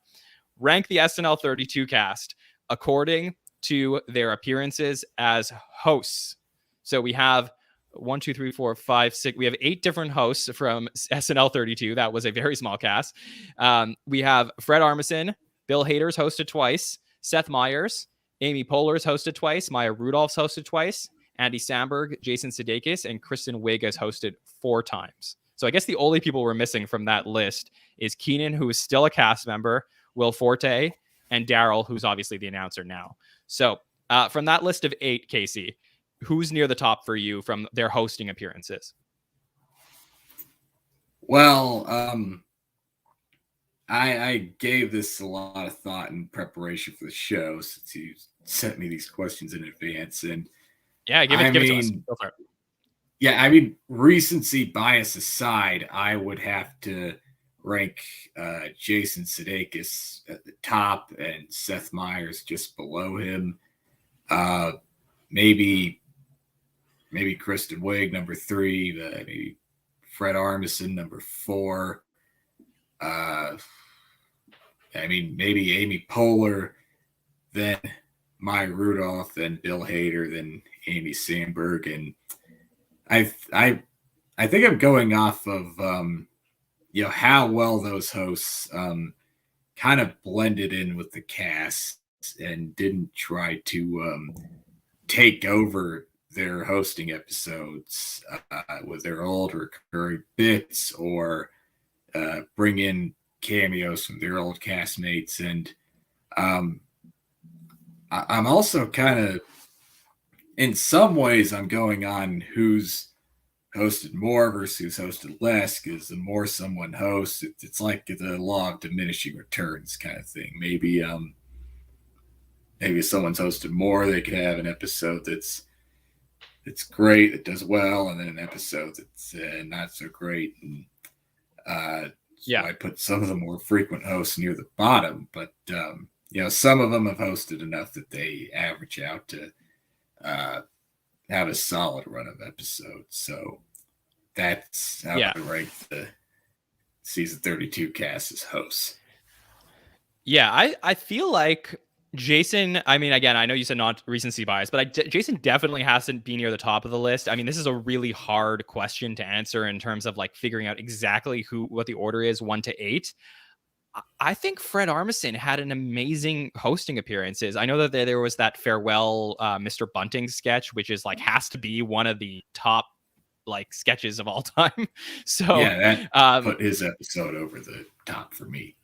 rank the SNL 32 cast according to their appearances as hosts. So we have 1, 2, 3, 4, 5, 6. We have 8 different hosts from SNL 32. That was a very small cast. We have Fred Armisen, Bill Hader's hosted twice, Seth Meyers, Amy Poehler's hosted twice, Maya Rudolph's hosted twice, Andy Samberg, Jason Sudeikis, and Kristen Wiig has hosted 4 times. So I guess the only people we're missing from that list is Keenan, who is still a cast member, Will Forte, and Daryl, who's obviously the announcer now. So from that list of 8, Casey, who's near the top for you from their hosting appearances? Well, I gave this a lot of thought in preparation for the show, since you sent me these questions in advance. And yeah, give it to us. Go for it. Yeah, I mean, recency bias aside, I would have to rank Jason Sudeikis at the top and Seth Meyers just below him. Maybe Kristen Wiig number 3, maybe Fred Armisen number 4. I mean, maybe Amy Poehler, then Maya Rudolph, then Bill Hader, then Andy Samberg. And I think I'm going off of how well those hosts kind of blended in with the cast and didn't try to take over their hosting episodes with their old recurring bits, or bring in cameos from their old castmates. And I'm also kind of, in some ways, I'm going on who's hosted more versus who's hosted less, because the more someone hosts, it's like the law of diminishing returns kind of thing. Maybe if someone's hosted more, they could have an episode that's great, that does well, and then an episode that's not so great. And so I put some of the more frequent hosts near the bottom, but some of them have hosted enough that they average out to have a solid run of episodes. So that's how Yeah. I rank the season 32 cast as hosts. Yeah, I feel like Jason, I mean, again, I know you said not recency bias, but Jason definitely hasn't been near the top of the list. I mean, this is a really hard question to answer in terms of like figuring out exactly what the order is 1 to 8. I think Fred Armisen had an amazing hosting appearances. I know that there was that farewell Mr. Bunting sketch, which is like has to be one of the top like sketches of all time. So yeah, that put his episode over the top for me.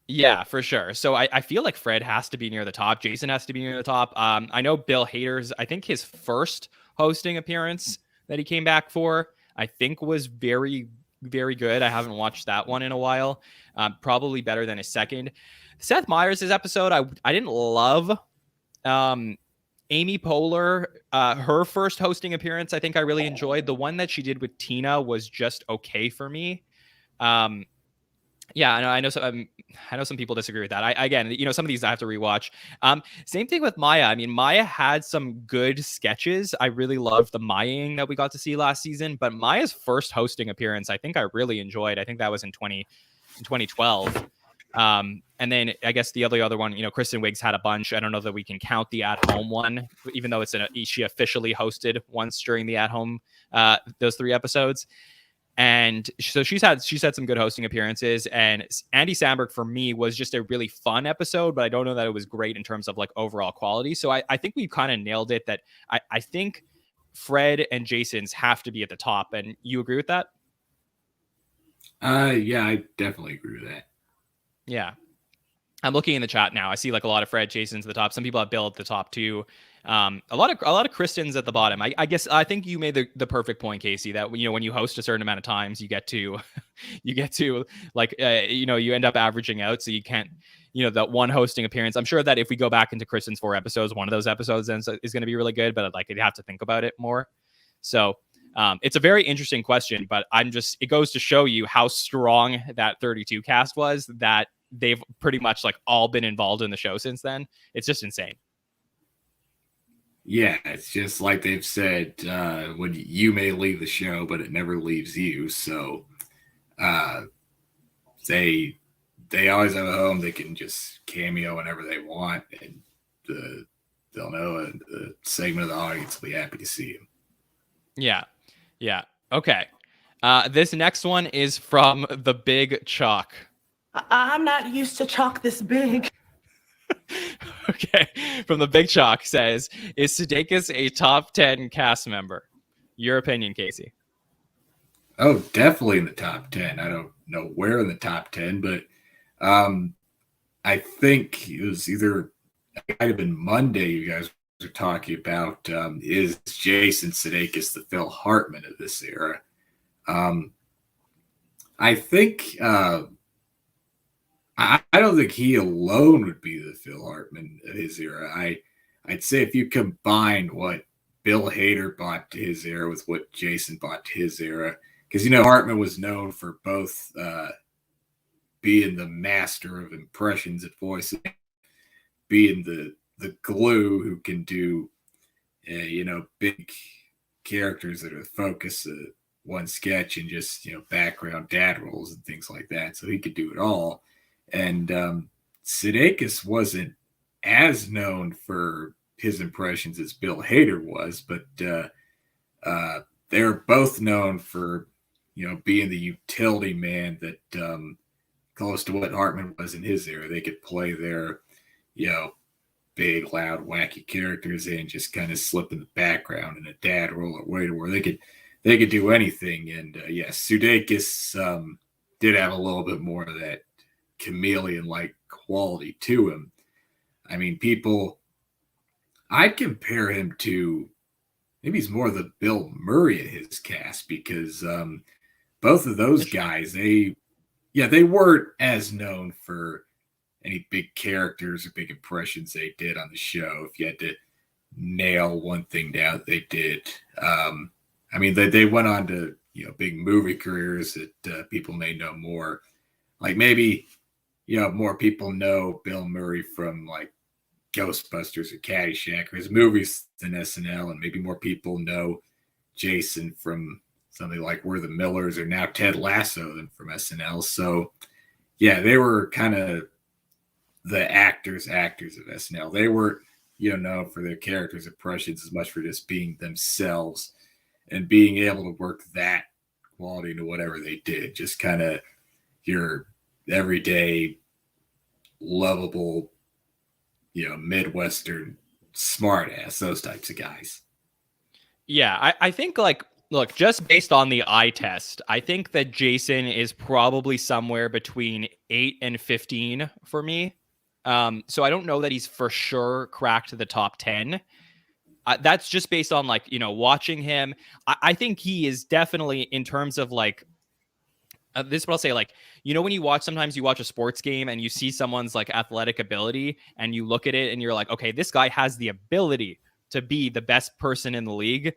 Yeah, for sure. So I feel like Fred has to be near the top. Jason has to be near the top. I know Bill Hader's, I think his first hosting appearance that he came back for, I think was very, very good. I haven't watched that one in a while. Probably better than his second. Seth Meyers' episode, I didn't love. Amy Poehler, her first hosting appearance, I think I really enjoyed. The one that she did with Tina was just okay for me. Yeah, I know some people disagree with that. Again, some of these I have to rewatch. Same thing with Maya. I mean, Maya had some good sketches. I really loved the Mayaing that we got to see last season, but Maya's first hosting appearance, I think I really enjoyed. I think that was in 2012. And then I guess the other one, Kristen Wiig's had a bunch. I don't know that we can count the at home one, even though she officially hosted once during the at home, those 3 episodes. And so she's had some good hosting appearances, and Andy Samberg for me was just a really fun episode, but I don't know that it was great in terms of like overall quality. So I think we kind of nailed it that I think Fred and Jason's have to be at the top. And you agree with that? Yeah, I definitely agree with that. Yeah. I'm looking in the chat now. I see like a lot of Fred, Jason's at the top. Some people have Bill at the top too. A lot of Kristen's at the bottom. I guess I think you made the perfect point, Casey, that when you host a certain amount of times, you get to like you end up averaging out, so you can't that one hosting appearance. I'm sure that if we go back into Kristen's 4 episodes, one of those episodes is going to be really good, but like you'd have to think about it more. So it's a very interesting question, but it goes to show you how strong that 32 cast was, that they've pretty much like all been involved in the show since then. It's just insane. Yeah, it's just like they've said, when you may leave the show, but it never leaves you. So they always have a home. They can just cameo whenever they want, and they'll know a segment of the audience will be happy to see him. Yeah. Okay. This next one is from the Big Chalk. I'm not used to chalk this big. Okay. From the Big Chalk says, is Sudeikis a top 10 cast member? Your opinion, Casey? Oh, definitely in the top 10. I don't know where in the top 10, but I think it was it might have been Monday you guys were talking about, is Jason Sudeikis the Phil Hartman of this era? I think I don't think he alone would be the Phil Hartman of his era. I'd say if you combine what Bill Hader brought to his era with what Jason brought to his era, because Hartman was known for both being the master of impressions at voice, being the glue who can do big characters that are the focus of one sketch and just background dad roles and things like that. So he could do it all. And Sudeikis wasn't as known for his impressions as Bill Hader was, but they're both known for being the utility man that close to what Hartman was in his era. They could play their big, loud, wacky characters and just kind of slip in the background in a dad role or waiter where they could do anything. And yes, Sudeikis did have a little bit more of that chameleon-like quality to him. I mean, I'd compare him to, maybe he's more the Bill Murray of his cast, because both of those guys, they weren't as known for any big characters or big impressions they did on the show. If you had to nail one thing down, they did. I mean, they went on to big movie careers that people may know more. Like maybe more people know Bill Murray from like Ghostbusters or Caddyshack or his movies than SNL, and maybe more people know Jason from something like We're the Millers or now Ted Lasso than from SNL. So yeah, they were kind of the actors of SNL. They were, known for their characters' impressions as much for just being themselves and being able to work that quality into whatever they did. Just kind of your everyday, lovable, Midwestern smartass, those types of guys. Yeah, I think look, just based on the eye test, I think that Jason is probably somewhere between 8 and 15 for me. So I don't know that he's for sure cracked the top 10. That's just based on watching him. I think he is definitely, in terms of this is what I'll say, when sometimes you watch a sports game and you see someone's athletic ability and you look at it and you're like, okay, this guy has the ability to be the best person in the league.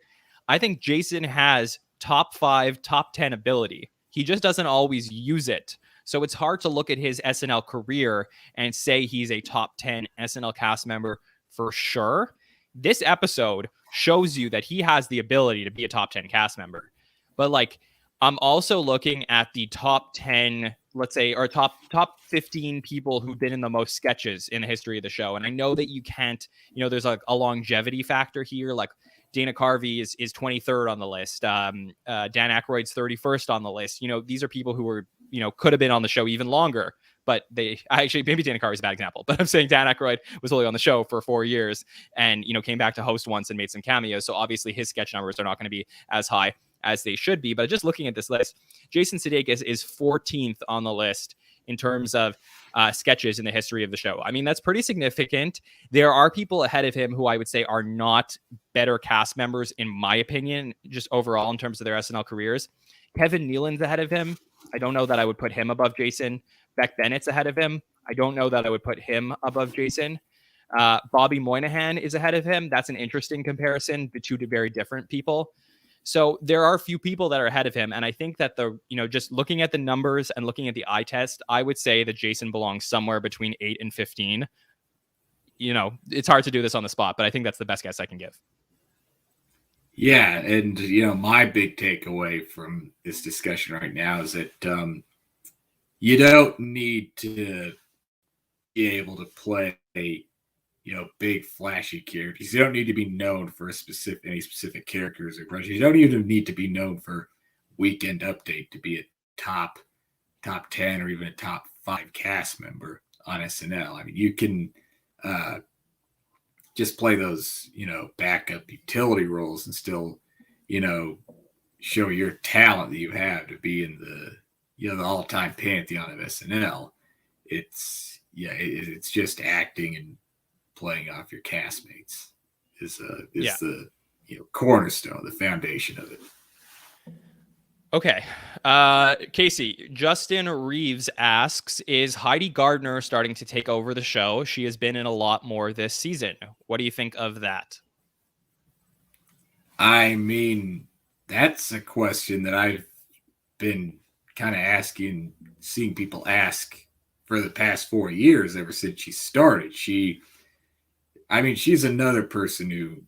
I think Jason has top 5, top 10 ability. He just doesn't always use it. So it's hard to look at his SNL career and say he's a top 10 SNL cast member for sure. This episode shows you that he has the ability to be a top 10 cast member. But I'm also looking at the top 10, let's say, or top 15 people who've been in the most sketches in the history of the show. And I know that you can't, there's a longevity factor here. Dana Carvey is 23rd on the list. Dan Aykroyd's 31st on the list. These are people who were, could have been on the show even longer, but maybe Dana Carvey's a bad example, but I'm saying Dan Aykroyd was only on the show for 4 years and, came back to host once and made some cameos. So obviously his sketch numbers are not going to be as high as they should be. But just looking at this list, Jason Sudeikis is 14th on the list in terms of sketches in the history of the show. I mean, that's pretty significant. There are people ahead of him who I would say are not better cast members, in my opinion, just overall in terms of their SNL careers. Kevin Nealon's ahead of him. I don't know that I would put him above Jason. Beck Bennett's ahead of him. I don't know that I would put him above Jason. Bobby Moynihan is ahead of him. That's an interesting comparison. The two very different people. So there are a few people that are ahead of him. And I think that just looking at the numbers and looking at the eye test, I would say that Jason belongs somewhere between 8 and 15. It's hard to do this on the spot, but I think that's the best guess I can give. Yeah. And, my big takeaway from this discussion right now is that you don't need to be able to play big flashy characters. You don't need to be known for any specific characters or brushes. You don't even need to be known for Weekend Update to be a top 10 or even a top 5 cast member on SNL. I mean, you can just play those, backup utility roles and still, show your talent that you have to be in the all-time pantheon of SNL. It's just acting and playing off your castmates is the cornerstone, the foundation of it. Okay. Casey, Justin Reeves asks, is Heidi Gardner starting to take over the show? She has been in a lot more this season. What do you think of that? I mean, that's a question that I've been kind of seeing people ask for the past 4 years, ever since she started. She's another person who,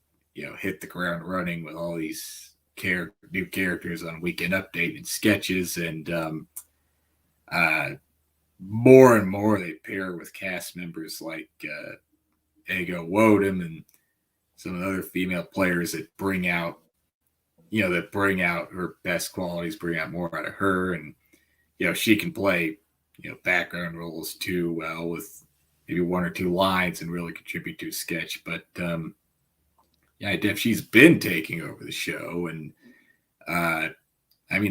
hit the ground running with all these new characters on Weekend Update and sketches. And more and more they pair with cast members like Ego Wodum and some of the other female players that bring out her best qualities, bring out more out of her. And, she can play, background roles too well with maybe 1 or 2 lines and really contribute to a sketch. But she's been taking over the show. And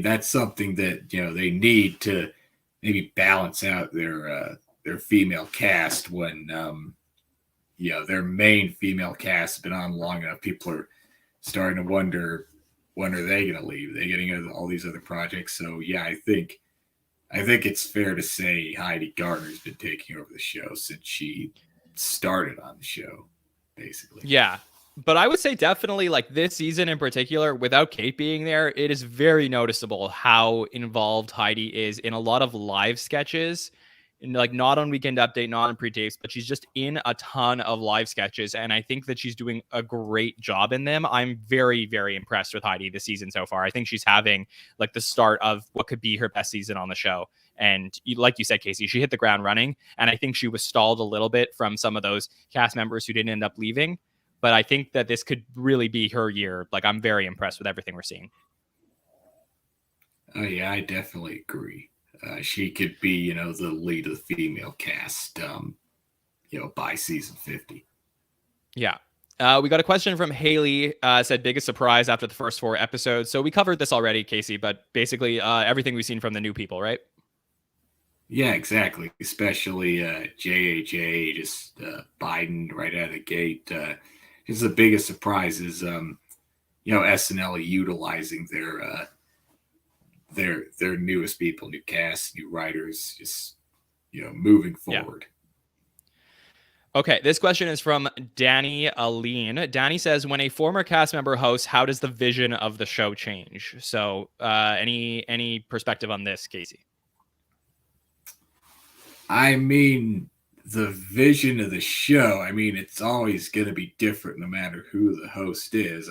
that's something that, they need to maybe balance out their female cast when, their main female cast has been on long enough. People are starting to wonder, when are they going to leave? Are they getting into all these other projects? So, yeah, I think it's fair to say Heidi Gardner's been taking over the show since she started on the show, basically. Yeah. But I would say definitely this season in particular, without Kate being there, it is very noticeable how involved Heidi is in a lot of live sketches. like not on Weekend Update, not on pre-tapes, but she's just in a ton of live sketches, and I think that she's doing a great job in them. I'm very, very impressed with Heidi this season so far. I think she's having like the start of what could be her best season on the show. And like you said, Casey, she hit the ground running, and I think she was stalled a little bit from some of those cast members who didn't end up leaving. But I think that this could really be her year. Like, I'm very impressed with everything we're seeing. Oh yeah, I definitely agree. She could be, the lead of the female cast, by season 50. Yeah. We got a question from Haley, said biggest surprise after the first 4 episodes. So we covered this already, Casey, but basically everything we've seen from the new people, right? Yeah, exactly. Especially JAJ, just Biden right out of the gate. Just the biggest surprise is, SNL utilizing their newest people, new cast, new writers, just moving forward. Yeah. Okay, this question is from Danny Aline. Danny says, when a former cast member hosts, how does the vision of the show change? So any perspective on this, Casey? I mean, the vision of the show, it's always going to be different no matter who the host is.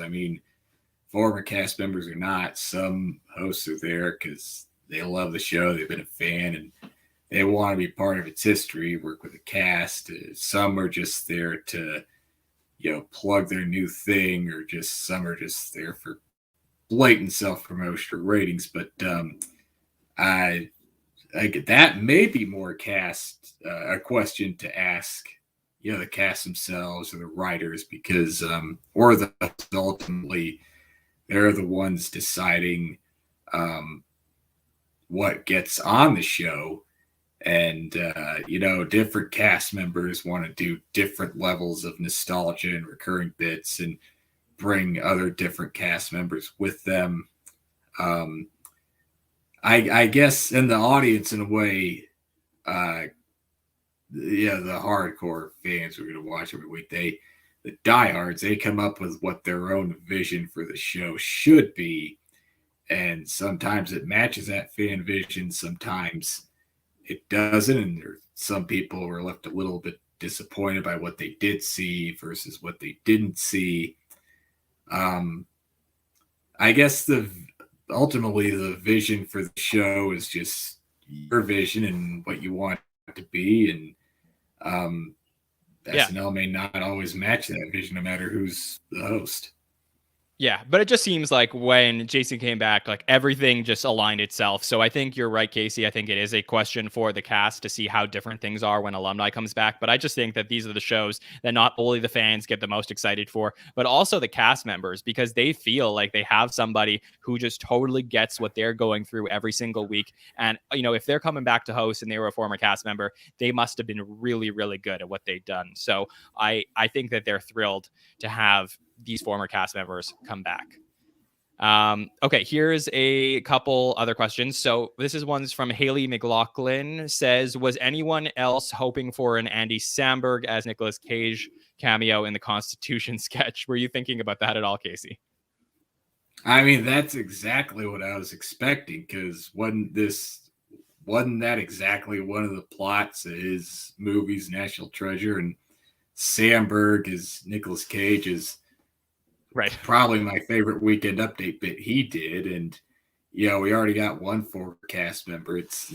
Former cast members or not, some hosts are there because they love the show, they've been a fan, and they want to be part of its history, work with the cast. Some are just there to, plug their new thing, or just some are just there for blatant self-promotion or ratings. But I get that may be more a question to ask, the cast themselves or the writers, because or the ultimately they're the ones deciding what gets on the show. And, different cast members want to do different levels of nostalgia and recurring bits and bring other different cast members with them. I guess in the audience, in a way, the hardcore fans who are going to watch every week, the diehards, they come up with what their own vision for the show should be. And sometimes it matches that fan vision. Sometimes it doesn't. And some people were left a little bit disappointed by what they did see versus what they didn't see. I guess ultimately the vision for the show is just your vision and what you want it to be. And SNL may not always match that vision no matter who's the host. Yeah, but it just seems like when Jason came back, like everything just aligned itself. So I think you're right, Casey. I think it is a question for the cast to see how different things are when alumni comes back. But I just think that these are the shows that not only the fans get the most excited for, but also the cast members, because they feel like they have somebody who just totally gets what they're going through every single week. And, if they're coming back to host and they were a former cast member, they must have been really, really good at what they've done. So I think that they're thrilled to have these former cast members come back. Okay, here's a couple other questions. So this is one's from Haley McLaughlin, says, was anyone else hoping for an Andy Samberg as Nicolas Cage cameo in the Constitution sketch? Were you thinking about that at all, Casey? That's exactly what I was expecting, because wasn't that exactly one of the plots of his movies, National Treasure? And Samberg as Nicolas Cage is right, probably my favorite Weekend Update bit he did. And we already got one former cast member. It's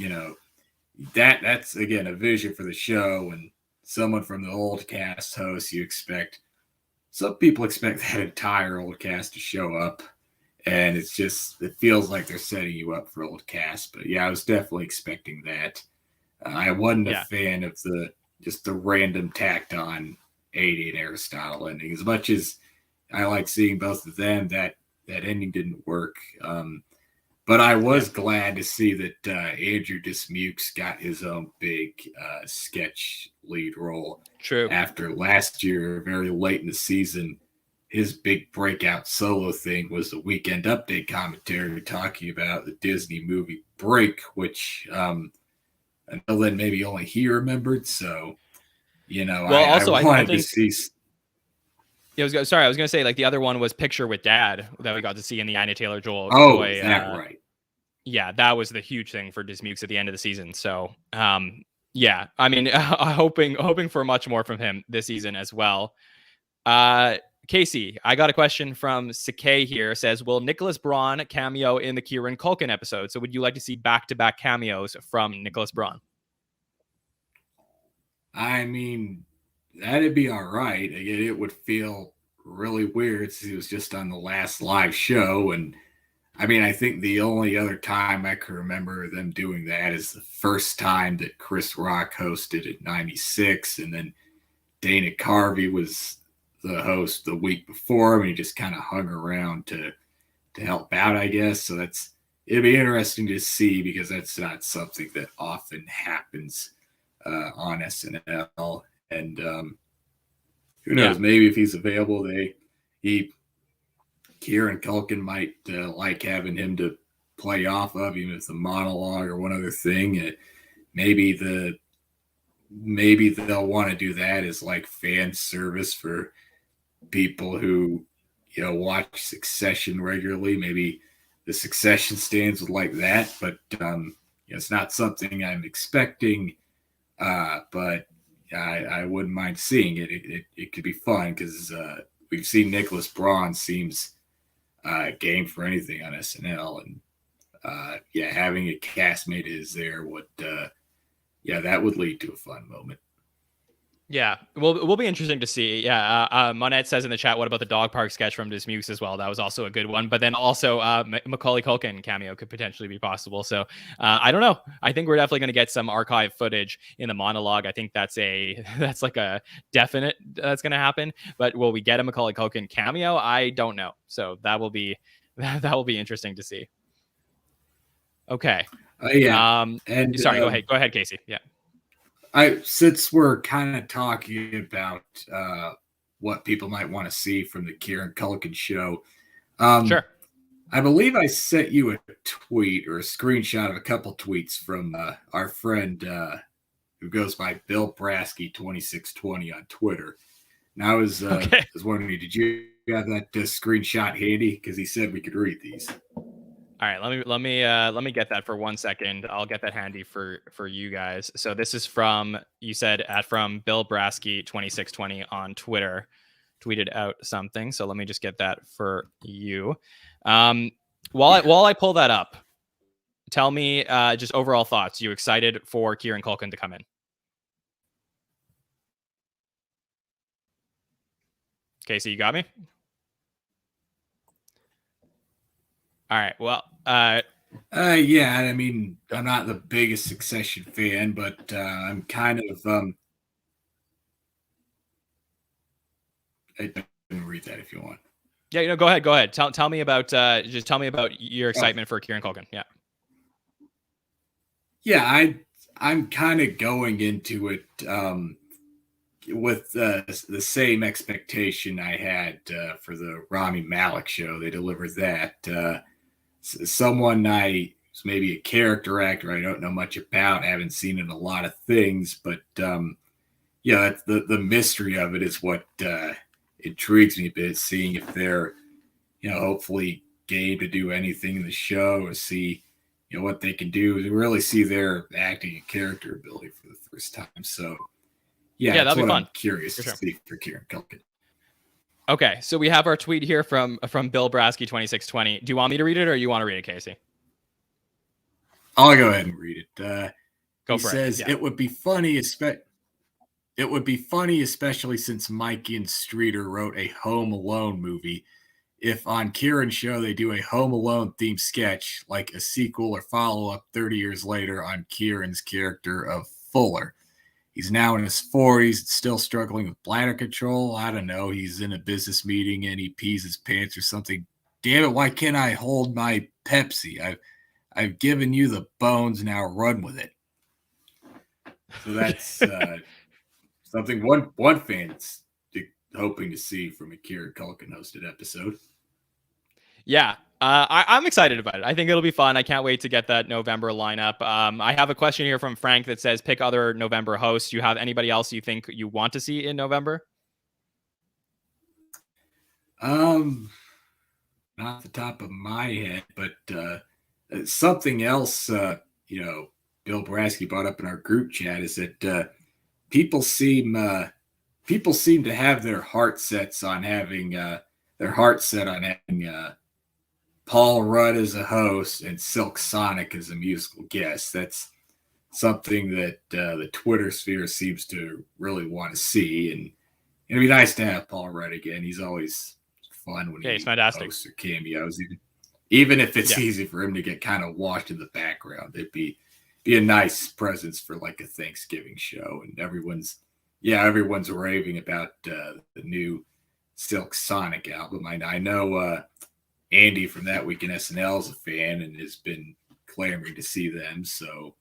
that's again a vision for the show, and someone from the old cast hosts. Some people expect that entire old cast to show up, and it feels like they're setting you up for old cast. But yeah, I was definitely expecting that. I wasn't a fan of the random tacked on 80 and Aristotle ending. As much as I like seeing both of them, that ending didn't work. But I was glad to see that Andrew Dismukes got his own big sketch lead role. True. After last year, very late in the season, his big breakout solo thing was the Weekend Update commentary talking about the Disney movie Break, which until then maybe only he remembered. So, I wanted to see. I was going to say, like, the other one was Picture with Dad that we got to see in the Anya Taylor-Joy. Oh, is that right? Yeah, that was the huge thing for Dismukes at the end of the season. So, Yeah, I mean, hoping for much more from him this season as well. Casey, I got a question from Sakay here. Says, will Nicholas Braun cameo in the Kieran Culkin episode? So would you like to see back-to-back cameos from Nicholas Braun? I mean, that'd be all right. Again, it would feel really weird since he was just on the last live show. And I mean, I think the only other time I can remember them doing that is the first time that Chris Rock hosted at 96. And then Dana Carvey was the host the week before him, and he just kind of hung around to help out, I guess. So it'd be interesting to see, because that's not something that often happens on SNL. And who knows? Maybe if he's available, Kieran Culkin might like having him to play off of, even if it's a monologue or one other thing. Maybe they'll want to do that as like fan service for people who watch Succession regularly. Maybe the Succession stands would like that, but it's not something I'm expecting. But I wouldn't mind seeing it. It could be fun, because we've seen Nicholas Braun seems game for anything on SNL, and having a castmate is there that would lead to a fun moment. Yeah, well, it will be interesting to see. Yeah, Monette says in the chat, what about the dog park sketch from Dismukes as well? That was also a good one. But then also Macaulay Culkin cameo could potentially be possible. So I don't know. I think we're definitely going to get some archive footage in the monologue. I think that's like a definite that's going to happen. But will we get a Macaulay Culkin cameo? I don't know. So that will be interesting to see. Okay. And sorry, go ahead, Casey. Yeah. Since we're kind of talking about what people might want to see from the Kieran Culkin show, sure. I believe I sent you a tweet or a screenshot of a couple tweets from our friend who goes by Bill Brasky 2620 on Twitter. And I was wondering, did you have that screenshot handy? Because he said we could read these. All right, let me get that for 1 second. I'll get that handy for you guys. So this is from Bill Brasky 2620 on Twitter, tweeted out something. So let me just get that for you. While I pull that up, tell me just overall thoughts. You excited for Kieran Culkin to come in? Casey, you got me? All right. Well, yeah. I mean, I'm not the biggest Succession fan, but I'm kind of. I can read that if you want. Yeah, go ahead. Tell me about your excitement for Kieran Culkin. Yeah. Yeah, I'm kind of going into it with the same expectation I had for the Rami Malek show. They delivered that. Someone who's maybe a character actor I don't know much about, haven't seen in a lot of things, but that's the mystery of it is what intrigues me a bit, seeing if they're hopefully game to do anything in the show, or see what they can do to really see their acting and character ability for the first time. So yeah, that'll be fun. I'm curious to see for Kieran Culkin. Okay, so we have our tweet here from Bill Brasky 2620. Do you want me to read it, or you want to read it, Casey? I'll go ahead and read it. Go he for says it. Yeah. It would be funny, especially since Mikey and Streeter wrote a Home Alone movie, if on Kieran's show they do a Home Alone themed sketch, like a sequel or follow-up 30 years later on Kieran's character of Fuller. He's now in his 40s and still struggling with bladder control. I don't know. He's in a business meeting and he pees his pants or something. Damn it, why can't I hold my Pepsi? I've given you the bones, now run with it. So that's something one fan's hoping to see from a Kieran Culkin hosted episode. Yeah, I'm excited about it. I think it'll be fun. I can't wait to get that November lineup. I have a question here from Frank that says, pick other November hosts. Do you have anybody else you think you want to see in November? Not the top of my head, but something else, Bill Brasky brought up in our group chat is that people seem to have their heart set on having Paul Rudd as a host and Silk Sonic as a musical guest. That's something that the Twitter sphere seems to really want to see, and it'd be nice to have Paul Rudd again. He's always fun when he hosts or cameos, even if it's easy for him to get kind of washed in the background. It'd be a nice presence for like a Thanksgiving show, and everyone's raving about the new Silk Sonic album. I know Andy from That Week in SNL is a fan and has been clamoring to see them. So,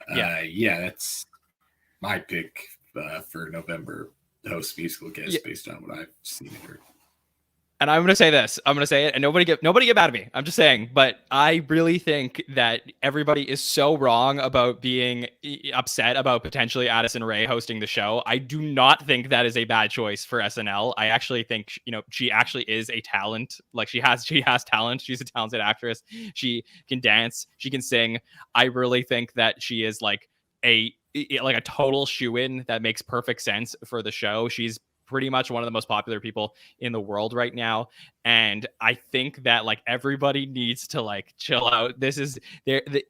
that's my pick for November, the host musical guest, based on what I've seen and heard. And I'm going to say this. I'm going to say it, and nobody get mad at me. I'm just saying, but I really think that everybody is so wrong about being upset about potentially Addison Rae hosting the show. I do not think that is a bad choice for SNL. I actually think, she actually is a talent. Like she has talent. She's a talented actress. She can dance. She can sing. I really think that she is like a total shoo-in that makes perfect sense for the show. She's pretty much one of the most popular people in the world right now, and I think that like everybody needs to like chill out. The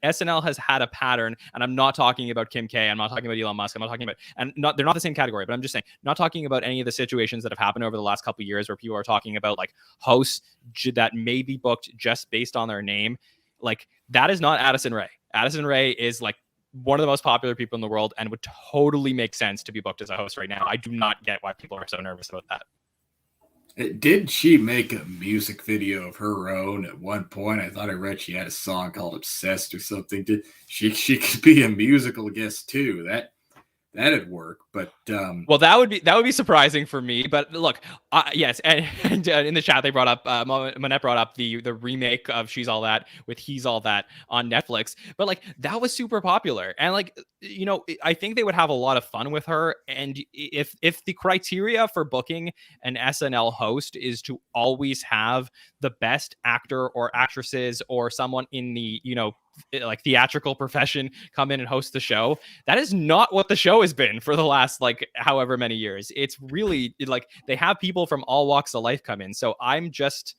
SNL has had a pattern, and I'm not talking about Kim K, I'm not talking about Elon Musk, I'm not talking about, they're not the same category, but I'm just saying, not talking about any of the situations that have happened over the last couple of years where people are talking about like hosts that may be booked just based on their name. Like that is not Addison Rae. Addison Rae is like one of the most popular people in the world and would totally make sense to be booked as a host right now. I do not get why people are so nervous about that. Did she make a music video of her own at one point? I thought I read she had a song called Obsessed or something. Did she could be a musical guest too. That'd work, but well, that would be surprising for me. But look, yes, and in the chat they brought up Monette brought up the remake of She's All That with He's All That on Netflix. But like that was super popular, and like I think they would have a lot of fun with her. And if the criteria for booking an SNL host is to always have the best actor or actresses or someone in the like theatrical profession come in and host the show, that is not what the show has been for the last like however many years. It's really like they have people from all walks of life come in. So I'm just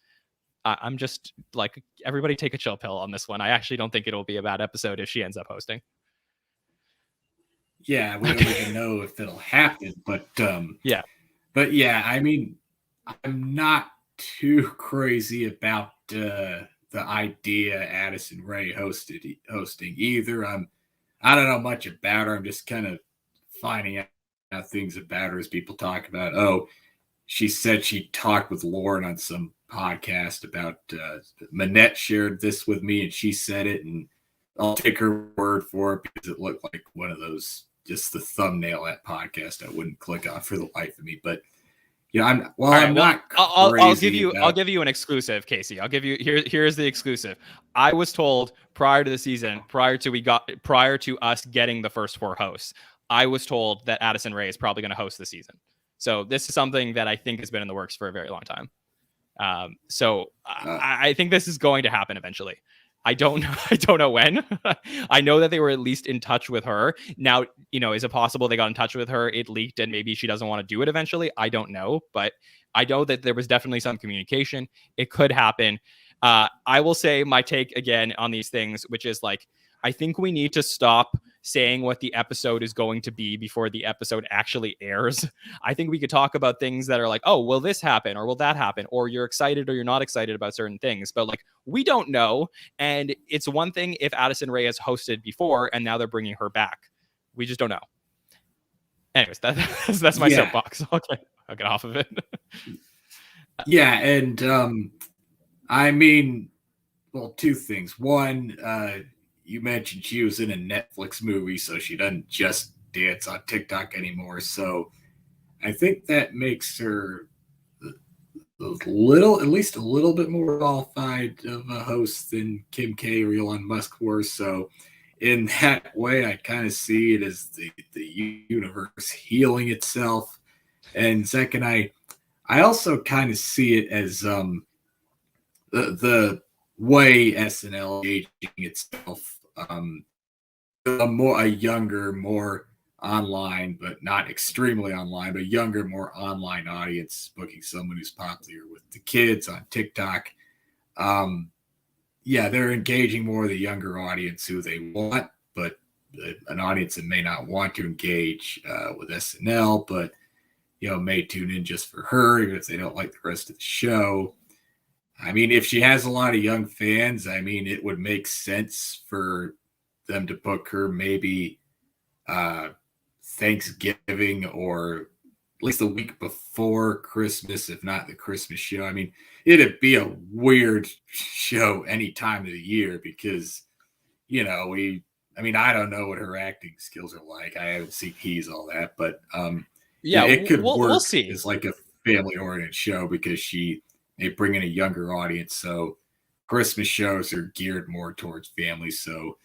like, everybody take a chill pill on this one. I actually don't think it'll be a bad episode if she ends up hosting. Yeah, we don't even know if it'll happen, but yeah, I mean, I'm not too crazy about the idea Addison Rae hosting either. I don't know much about her. I'm just kind of finding out things about her as people talk about. Oh, she said she talked with Lauren on some podcast about Monette shared this with me, and she said it, and I'll take her word for it because it looked like one of those, just the thumbnail at podcast I wouldn't click on for the life of me, but. Yeah, I'll give you an exclusive, Casey. I'll give you here's the exclusive. I was told prior to the season, prior to us getting the first 4 hosts, I was told that Addison Rae is probably going to host the season. So this is something that I think has been in the works for a very long time. I think this is going to happen eventually. I don't know when. I know that they were at least in touch with her. Now, is it possible they got in touch with her, it leaked, and maybe she doesn't want to do it eventually? I don't know, but I know that there was definitely some communication. It could happen. I will say my take again on these things, which is like, I think we need to stop saying what the episode is going to be before the episode actually airs. I think we could talk about things that are like, oh, will this happen or will that happen? Or you're excited or you're not excited about certain things. But like, we don't know. And it's one thing if Addison Rae has hosted before and now they're bringing her back. We just don't know. Anyways, that's my soapbox. I'll get off of it. Yeah. And I mean, well, 2 things. One, you mentioned she was in a Netflix movie, so she doesn't just dance on TikTok anymore. So I think that makes her at least a little bit more qualified of a host than Kim K or Elon Musk were. So in that way, I kind of see it as the universe healing itself. And second, I also kind of see it as the way SNL aging itself. a younger, more online, but not extremely online, but younger, more online audience, booking someone who's popular with the kids on TikTok. Yeah, they're engaging more the younger audience who they want, but an audience that may not want to engage with SNL, but may tune in just for her, even if they don't like the rest of the show. I mean, if she has a lot of young fans, I mean, it would make sense for them to book her maybe Thanksgiving or at least the week before Christmas, if not the Christmas show. I mean, it'd be a weird show any time of the year because, I don't know what her acting skills are like. I haven't seen Keys, all that, but it could work we'll see. as like a family-oriented show because they bring in a younger audience. So Christmas shows are geared more towards families. So,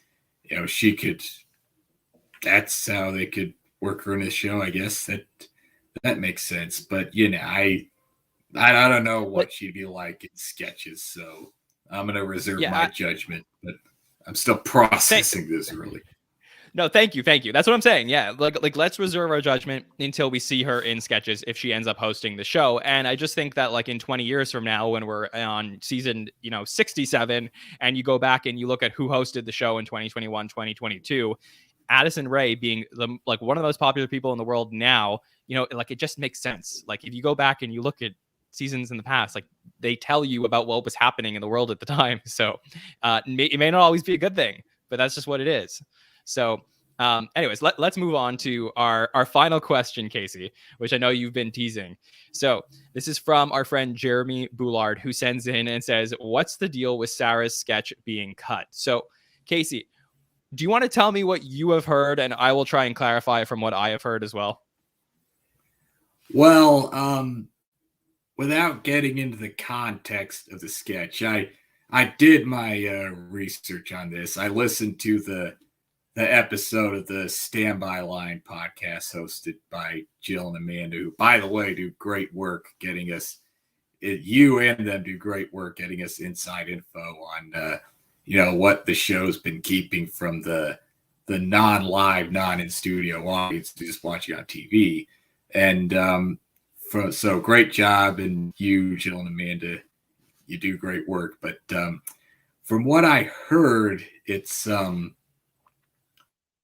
that's how they could work her in this show. I guess that makes sense. But, I don't know what she'd be like in sketches. So I'm going to reserve my judgment, but I'm still processing this really. No, thank you. That's what I'm saying. Yeah, like let's reserve our judgment until we see her in sketches if she ends up hosting the show. And I just think that like in 20 years from now, when we're on season 67, and you go back and you look at who hosted the show in 2021, 2022, Addison Rae being one of the most popular people in the world now, it just makes sense. Like if you go back and you look at seasons in the past, like they tell you about what was happening in the world at the time. So it may not always be a good thing, but that's just what it is. So anyways, let's move on to our final question, Casey, which I know you've been teasing. So this is from our friend Jeremy Boulard, who sends in and says, what's the deal with Sarah's sketch being cut? So Casey, do you want to tell me what you have heard? And I will try and clarify from what I have heard as well. Well, without getting into the context of the sketch, I did my research on this. I listened to the episode of the Standby Line podcast hosted by Jill and Amanda, who, by the way, do great work getting us, you and them do great work getting us inside info on, what the show's been keeping from the non-live, non-in-studio audience just watching on TV. And so great job. And you, Jill and Amanda, you do great work. But from what I heard, it's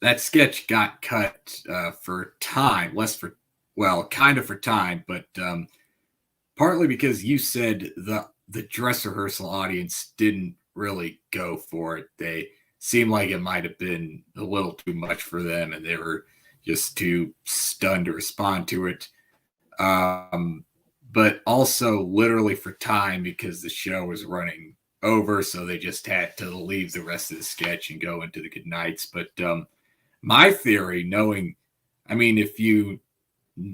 that sketch got cut for time, kind of for time, but partly because you said the dress rehearsal audience didn't really go for it. They seemed like it might have been a little too much for them, and they were just too stunned to respond to it. But also literally for time because the show was running over, so they just had to leave the rest of the sketch and go into the good nights. But my theory, if you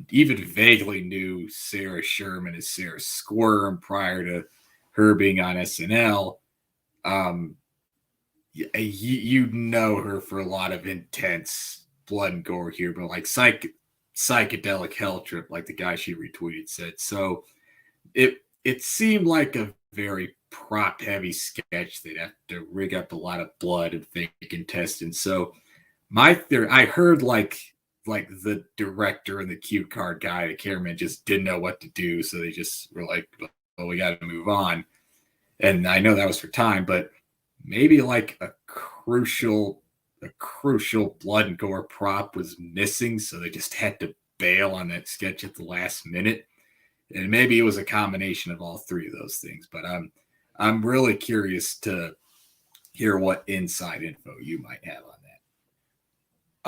even vaguely knew Sarah Sherman as Sarah Squirm prior to her being on SNL, you know her for a lot of intense blood and gore here, but like psychedelic hell trip, like the guy she retweeted said. So it seemed like a very prop heavy sketch. They'd have to rig up a lot of blood and fake intestines. So my theory, I heard like the director and the cue card guy, the cameraman, just didn't know what to do, so they just were like, "Well, we got to move on." And I know that was for time, but maybe like a crucial blood and gore prop was missing, so they just had to bail on that sketch at the last minute. And maybe it was a combination of all three of those things. But I'm really curious to hear what inside info you might have on that.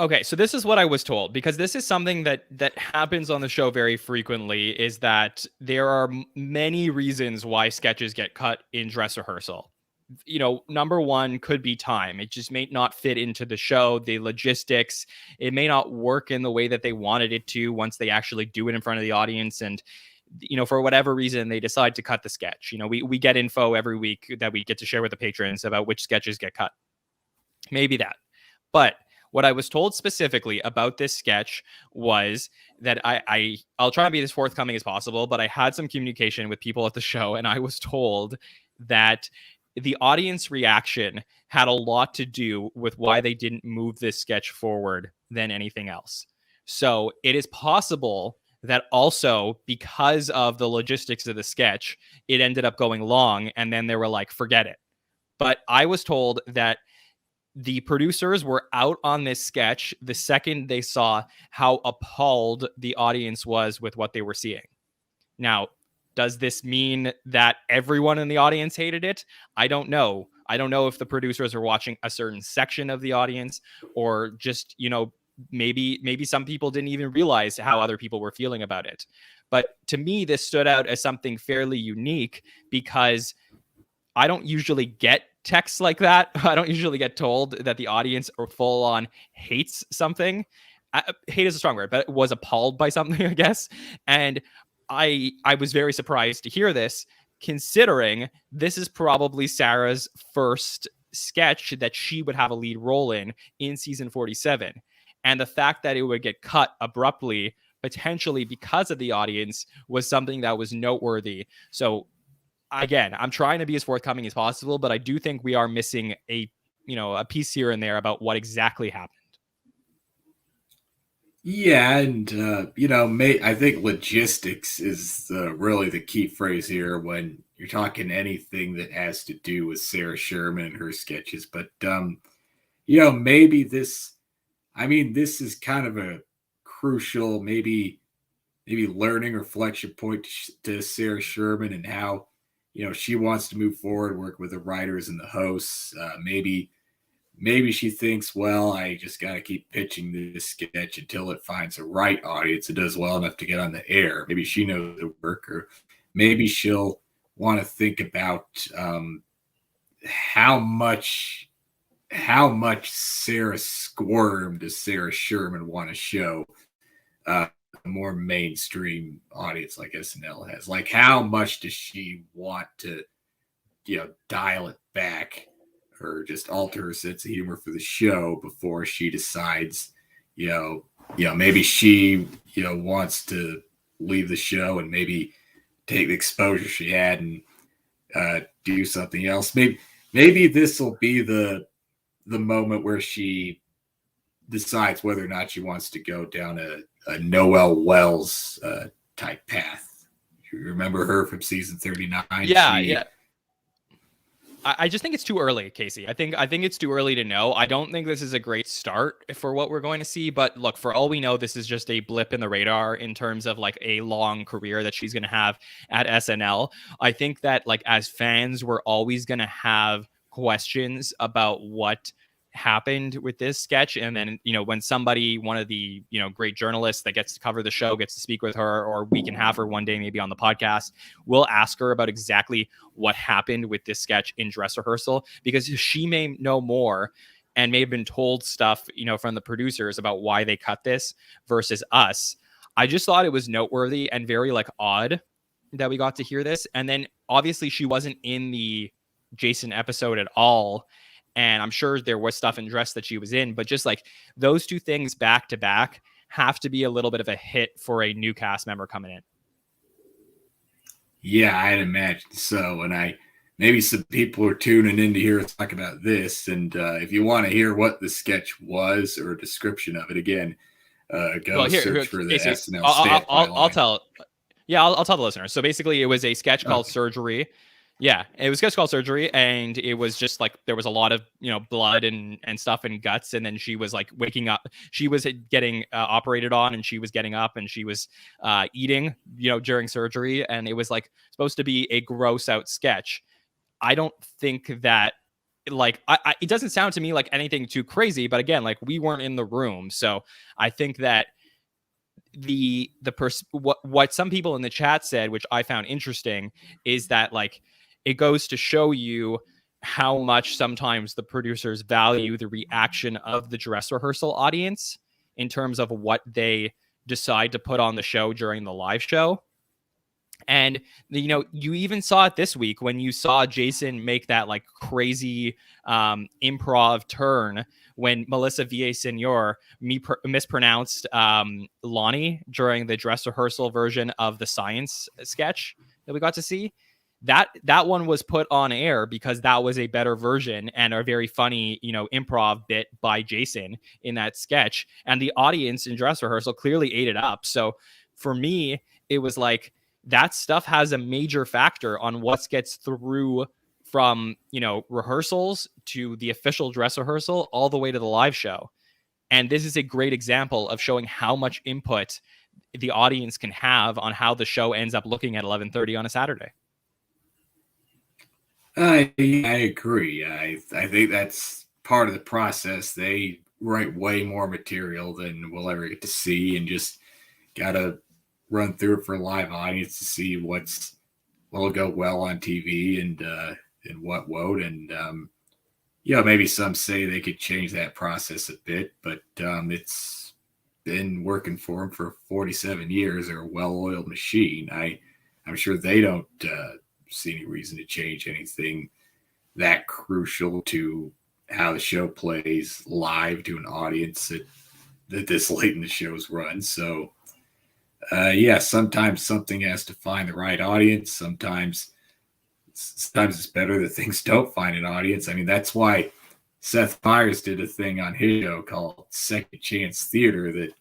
Okay, so this is what I was told, because this is something that happens on the show very frequently, is that there are many reasons why sketches get cut in dress rehearsal. Number one could be time. It just may not fit into the show, the logistics. It may not work in the way that they wanted it to once they actually do it in front of the audience. And, for whatever reason, they decide to cut the sketch. We get info every week that we get to share with the patrons about which sketches get cut. Maybe that. But what I was told specifically about this sketch was that I'll try and be as forthcoming as possible, but I had some communication with people at the show, and I was told that the audience reaction had a lot to do with why they didn't move this sketch forward than anything else. So it is possible that also because of the logistics of the sketch, it ended up going long and then they were like, forget it. But I was told that the producers were out on this sketch the second they saw how appalled the audience was with what they were seeing. Now, does this mean that everyone in the audience hated it? I don't know. I don't know if the producers are watching a certain section of the audience or just, maybe some people didn't even realize how other people were feeling about it. But to me, this stood out as something fairly unique because I don't usually get texts like that. I don't usually get told that the audience or full on hates something. Hate is a strong word, but was appalled by something, I guess. And I was very surprised to hear this, considering this is probably Sarah's first sketch that she would have a lead role in season 47. And the fact that it would get cut abruptly, potentially because of the audience, was something that was noteworthy. So again, I'm trying to be as forthcoming as possible, but I do think we are missing a piece here and there about what exactly happened. Yeah, and I think logistics is really the key phrase here when you're talking anything that has to do with Sarah Sherman and her sketches. But maybe this is kind of a crucial, maybe learning reflection point to Sarah Sherman and how she wants to move forward, work with the writers and the hosts. Maybe she thinks, well, I just got to keep pitching this sketch until it finds the right audience. It does well enough to get on the air. Maybe she knows the work, or maybe she'll want to think about how much Sarah Squirm does Sarah Sherman want to show a more mainstream audience like SNL has. Like, how much does she want to, dial it back or just alter her sense of humor for the show before she decides, maybe she, wants to leave the show and maybe take the exposure she had and do something else. Maybe this will be the moment where she decides whether or not she wants to go down a Noelle Wells type path. You remember her from season 39? Yeah. I just think it's too early, Casey. I think it's too early to know. I don't think this is a great start for what we're going to see. But look, for all we know, this is just a blip in the radar in terms of like a long career that she's going to have at SNL. I think that like as fans, we're always going to have questions about what happened with this sketch, and then when somebody, one of the great journalists that gets to cover the show, gets to speak with her, or we can have her one day maybe on the podcast, we'll ask her about exactly what happened with this sketch in dress rehearsal, because she may know more and may have been told stuff from the producers about why they cut this versus us. I just thought it was noteworthy and very like odd that we got to hear this. And then obviously she wasn't in the Jason episode at all, and I'm sure there was stuff in dress that she was in, but just like those two things back to back have to be a little bit of a hit for a new cast member coming in. Yeah, I'd imagine so. And maybe some people are tuning in to hear us talk about this. And if you want to hear what the sketch was or a description of it, again, search for the SNL I'll tell. Yeah, I'll tell the listeners. So basically, it was a sketch called Surgery. Yeah, it was just called Surgery, and it was just like there was a lot of blood and stuff and guts, and then she was like waking up. She was getting operated on, and she was getting up, and she was eating during surgery, and it was like supposed to be a gross out sketch. I don't think that it doesn't sound to me like anything too crazy, but again, like we weren't in the room, so I think that what some people in the chat said, which I found interesting, is that like it goes to show you how much sometimes the producers value the reaction of the dress rehearsal audience in terms of what they decide to put on the show during the live show. And you even saw it this week when you saw Jason make that like crazy improv turn when Melissa Villaseñor mispronounced Lonnie during the dress rehearsal version of the science sketch that we got to see. that one was put on air because that was a better version and a very funny, improv bit by Jason in that sketch. And the audience in dress rehearsal clearly ate it up. So for me, it was like that stuff has a major factor on what gets through from, rehearsals to the official dress rehearsal all the way to the live show. And this is a great example of showing how much input the audience can have on how the show ends up looking at 11:30 on a Saturday. I agree. I think that's part of the process. They write way more material than we'll ever get to see, and just gotta run through it for a live audience to see what'll go well on TV and what won't. And maybe some say they could change that process a bit, but it's been working for them for 47 years. They're a well-oiled machine. I'm sure they don't see any reason to change anything that crucial to how the show plays live to an audience that this late in the show's run. So sometimes something has to find the right audience. Sometimes it's better that things don't find an audience. I mean, that's why Seth Meyers did a thing on his show called Second Chance Theater that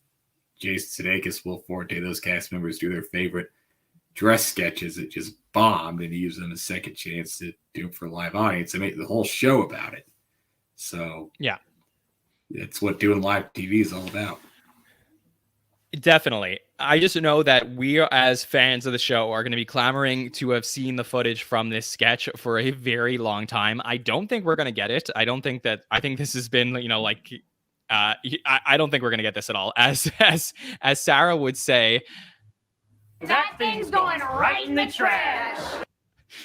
Jason Sudeikis, Will Forte, those cast members do their favorite dress sketches that just bombed, and he used them a second chance to do it for a live audience. They made the whole show about it. So yeah, that's what doing live TV is all about. Definitely. I just know that we, as fans of the show, are going to be clamoring to have seen the footage from this sketch for a very long time. I don't think we're going to get it. I think this has been, I don't think we're going to get this at all. As Sarah would say, that thing's going right in the trash.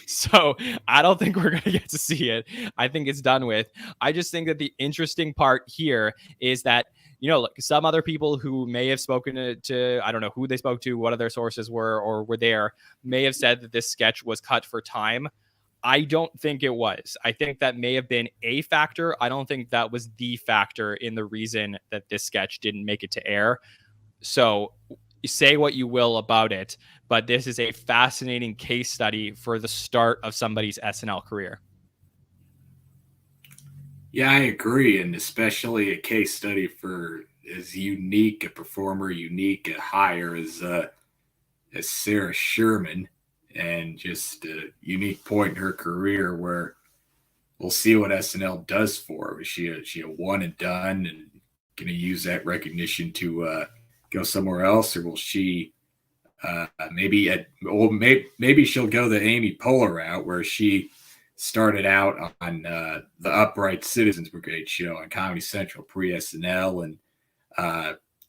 So I don't think we're going to get to see it. I think it's done with. I just think that the interesting part here is that, some other people who may have spoken to, I don't know who they spoke to, what other sources were there, may have said that this sketch was cut for time. I don't think it was. I think that may have been a factor. I don't think that was the factor in the reason that this sketch didn't make it to air. So say what you will about it, but this is a fascinating case study for the start of somebody's SNL career. Yeah, I agree. And especially a case study for as unique a performer, unique a hire as Sarah Sherman, and just a unique point in her career where we'll see what SNL does for her. Is she a one and done and going to use that recognition to go somewhere else, or will she maybe she'll go the Amy Poehler route where she started out on the Upright Citizens Brigade show on Comedy Central pre-SNL, and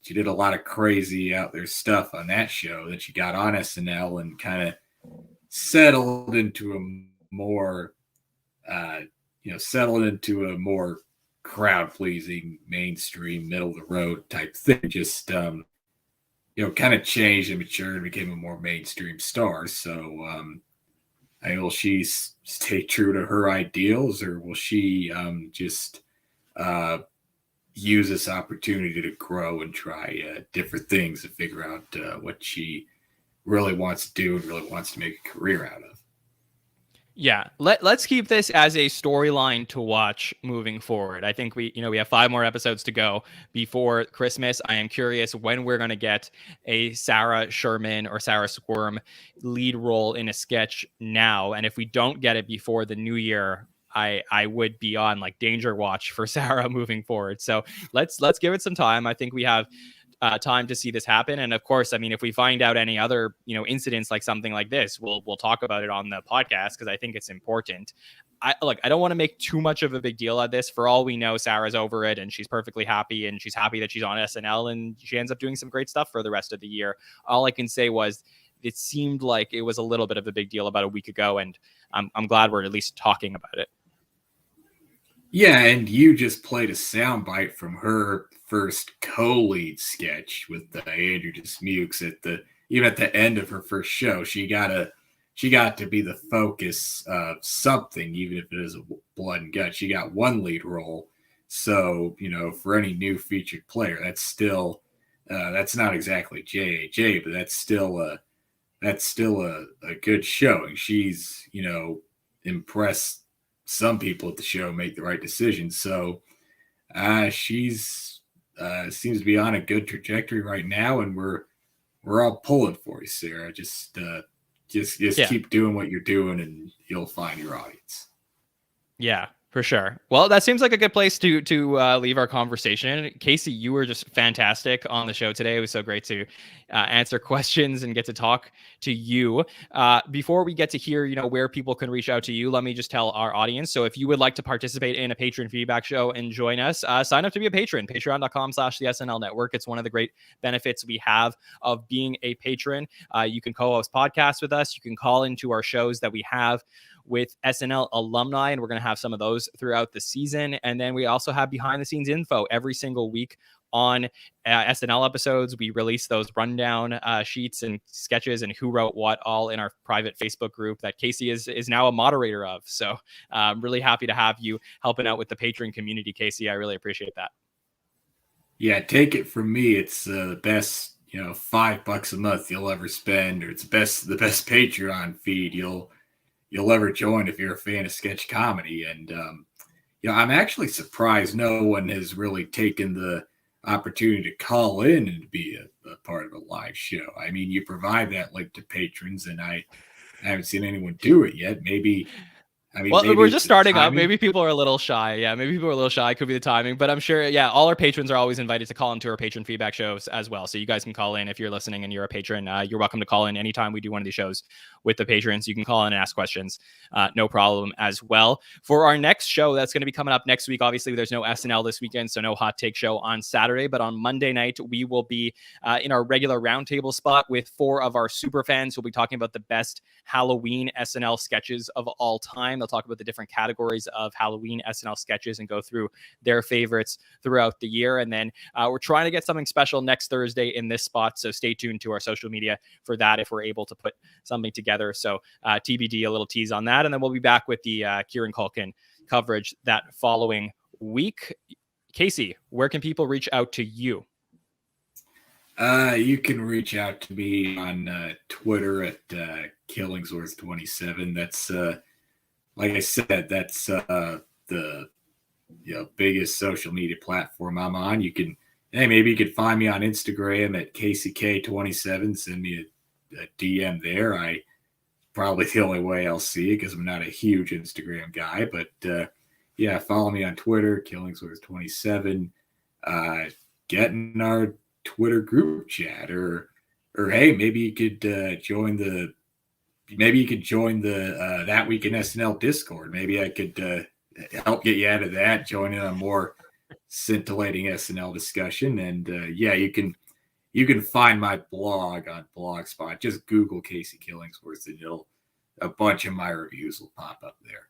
she did a lot of crazy out there stuff on that show. Then she got on SNL and kind of settled into a more crowd-pleasing, mainstream, middle-of-the-road type thing. Just kind of changed and matured and became a more mainstream star. So will she stay true to her ideals, or will she just use this opportunity to grow and try different things and figure out what she really wants to do and really wants to make a career out of? Yeah, let's keep this as a storyline to watch moving forward. I think we have 5 more episodes to go before Christmas. I am curious when we're going to get a Sarah Sherman or Sarah Squirm lead role in a sketch now. And if we don't get it before the new year, I would be on like danger watch for Sarah moving forward. So let's give it some time. I think we have time to see this happen. And of course, I mean, if we find out any other, incidents like something like this, we'll talk about it on the podcast because I think it's important. I don't want to make too much of a big deal of this. For all we know, Sarah's over it and she's perfectly happy, and she's happy that she's on SNL and she ends up doing some great stuff for the rest of the year. All I can say was it seemed like it was a little bit of a big deal about a week ago, and I'm glad we're at least talking about it. Yeah, and you just played a soundbite from her first co-lead sketch with Andrew Dismukes even at the end of her first show. She got to be the focus of something, even if it is a blood and gut. She got one lead role. So, for any new featured player, that's still that's not exactly JAJ, but that's that's still a good showing. She's, impressed some people at the show, make the right decisions. So she's seems to be on a good trajectory right now, and we're all pulling for you, Sarah. Just keep doing what you're doing, and you'll find your audience. Yeah, for sure. Well, that seems like a good place to leave our conversation. Casey, you were just fantastic on the show today. It was so great to answer questions and get to talk to you. Before we get to hear, where people can reach out to you, let me just tell our audience. So if you would like to participate in a patron feedback show and join us, sign up to be a patron, patreon.com/the SNL Network. It's one of the great benefits we have of being a patron. You can co-host podcasts with us. You can call into our shows that we have with SNL alumni, and we're going to have some of those throughout the season. And then we also have behind the scenes info every single week on SNL episodes. We release those rundown sheets and sketches and who wrote what all in our private Facebook group that Casey is now a moderator of. So I'm really happy to have you helping out with the patron community, Casey. I really appreciate that. Yeah, take it from me. It's the best, $5 a month you'll ever spend, or it's the best Patreon feed you'll ever join if you're a fan of sketch comedy. And I'm actually surprised no one has really taken the opportunity to call in and be a part of a live show. I mean, you provide that link to patrons, and I haven't seen anyone do it yet. Maybe we're just starting up. Maybe people are a little shy. Yeah, maybe people are a little shy. Could be the timing, but I'm sure. Yeah, all our patrons are always invited to call into our patron feedback shows as well. So you guys can call in if you're listening and you're a patron. You're welcome to call in anytime we do one of these shows with the patrons. You can call in and ask questions, no problem as well. For our next show, that's going to be coming up next week. Obviously, there's no SNL this weekend, so no hot take show on Saturday. But on Monday night, we will be in our regular roundtable spot with 4 of our super fans. We'll be talking about the best Halloween SNL sketches of all time. They'll talk about the different categories of Halloween SNL sketches and go through their favorites throughout the year. And then we're trying to get something special next Thursday in this spot. So stay tuned to our social media for that if we're able to put something together. So TBD, a little tease on that. And then we'll be back with the Kieran Culkin coverage that following week. Casey, where can people reach out to you? You can reach out to me on Twitter at Killingsworth27. That's like I said, that's the biggest social media platform I'm on. Maybe you could find me on Instagram at KCK27. Send me a DM there. I probably the only way I'll see it because I'm not a huge Instagram guy. But follow me on Twitter, Killingsworth27. Get in our Twitter group chat, or hey, maybe you could join the That Week in SNL Discord. Maybe I could help get you out of that, join in a more scintillating SNL discussion. And you can find my blog on Blogspot. Just Google Casey Killingsworth, and a bunch of my reviews will pop up there.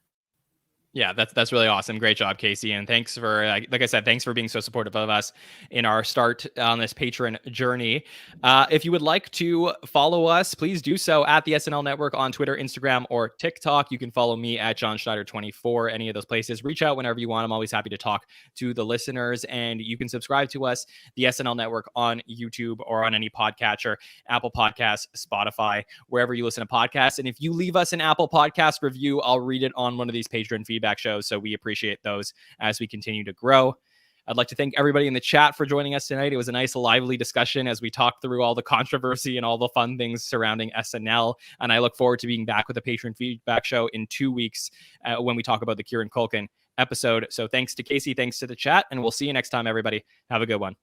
Yeah, that's really awesome. Great job, Casey. And thanks for, like I said, thanks for being so supportive of us in our start on this patron journey. If you would like to follow us, please do so at the SNL Network on Twitter, Instagram, or TikTok. You can follow me at John Schneider24, any of those places. Reach out whenever you want. I'm always happy to talk to the listeners. And you can subscribe to us, the SNL Network, on YouTube or on any podcatcher, Apple Podcasts, Spotify, wherever you listen to podcasts. And if you leave us an Apple Podcast review, I'll read it on one of these patron feedback shows. So we appreciate those as we continue to grow. I'd like to thank everybody in the chat for joining us tonight. It was a nice, lively discussion as we talked through all the controversy and all the fun things surrounding SNL. And I look forward to being back with a patron feedback show in 2 weeks when we talk about the Kieran Culkin episode. So thanks to Casey, thanks to the chat, and we'll see you next time, everybody. Have a good one.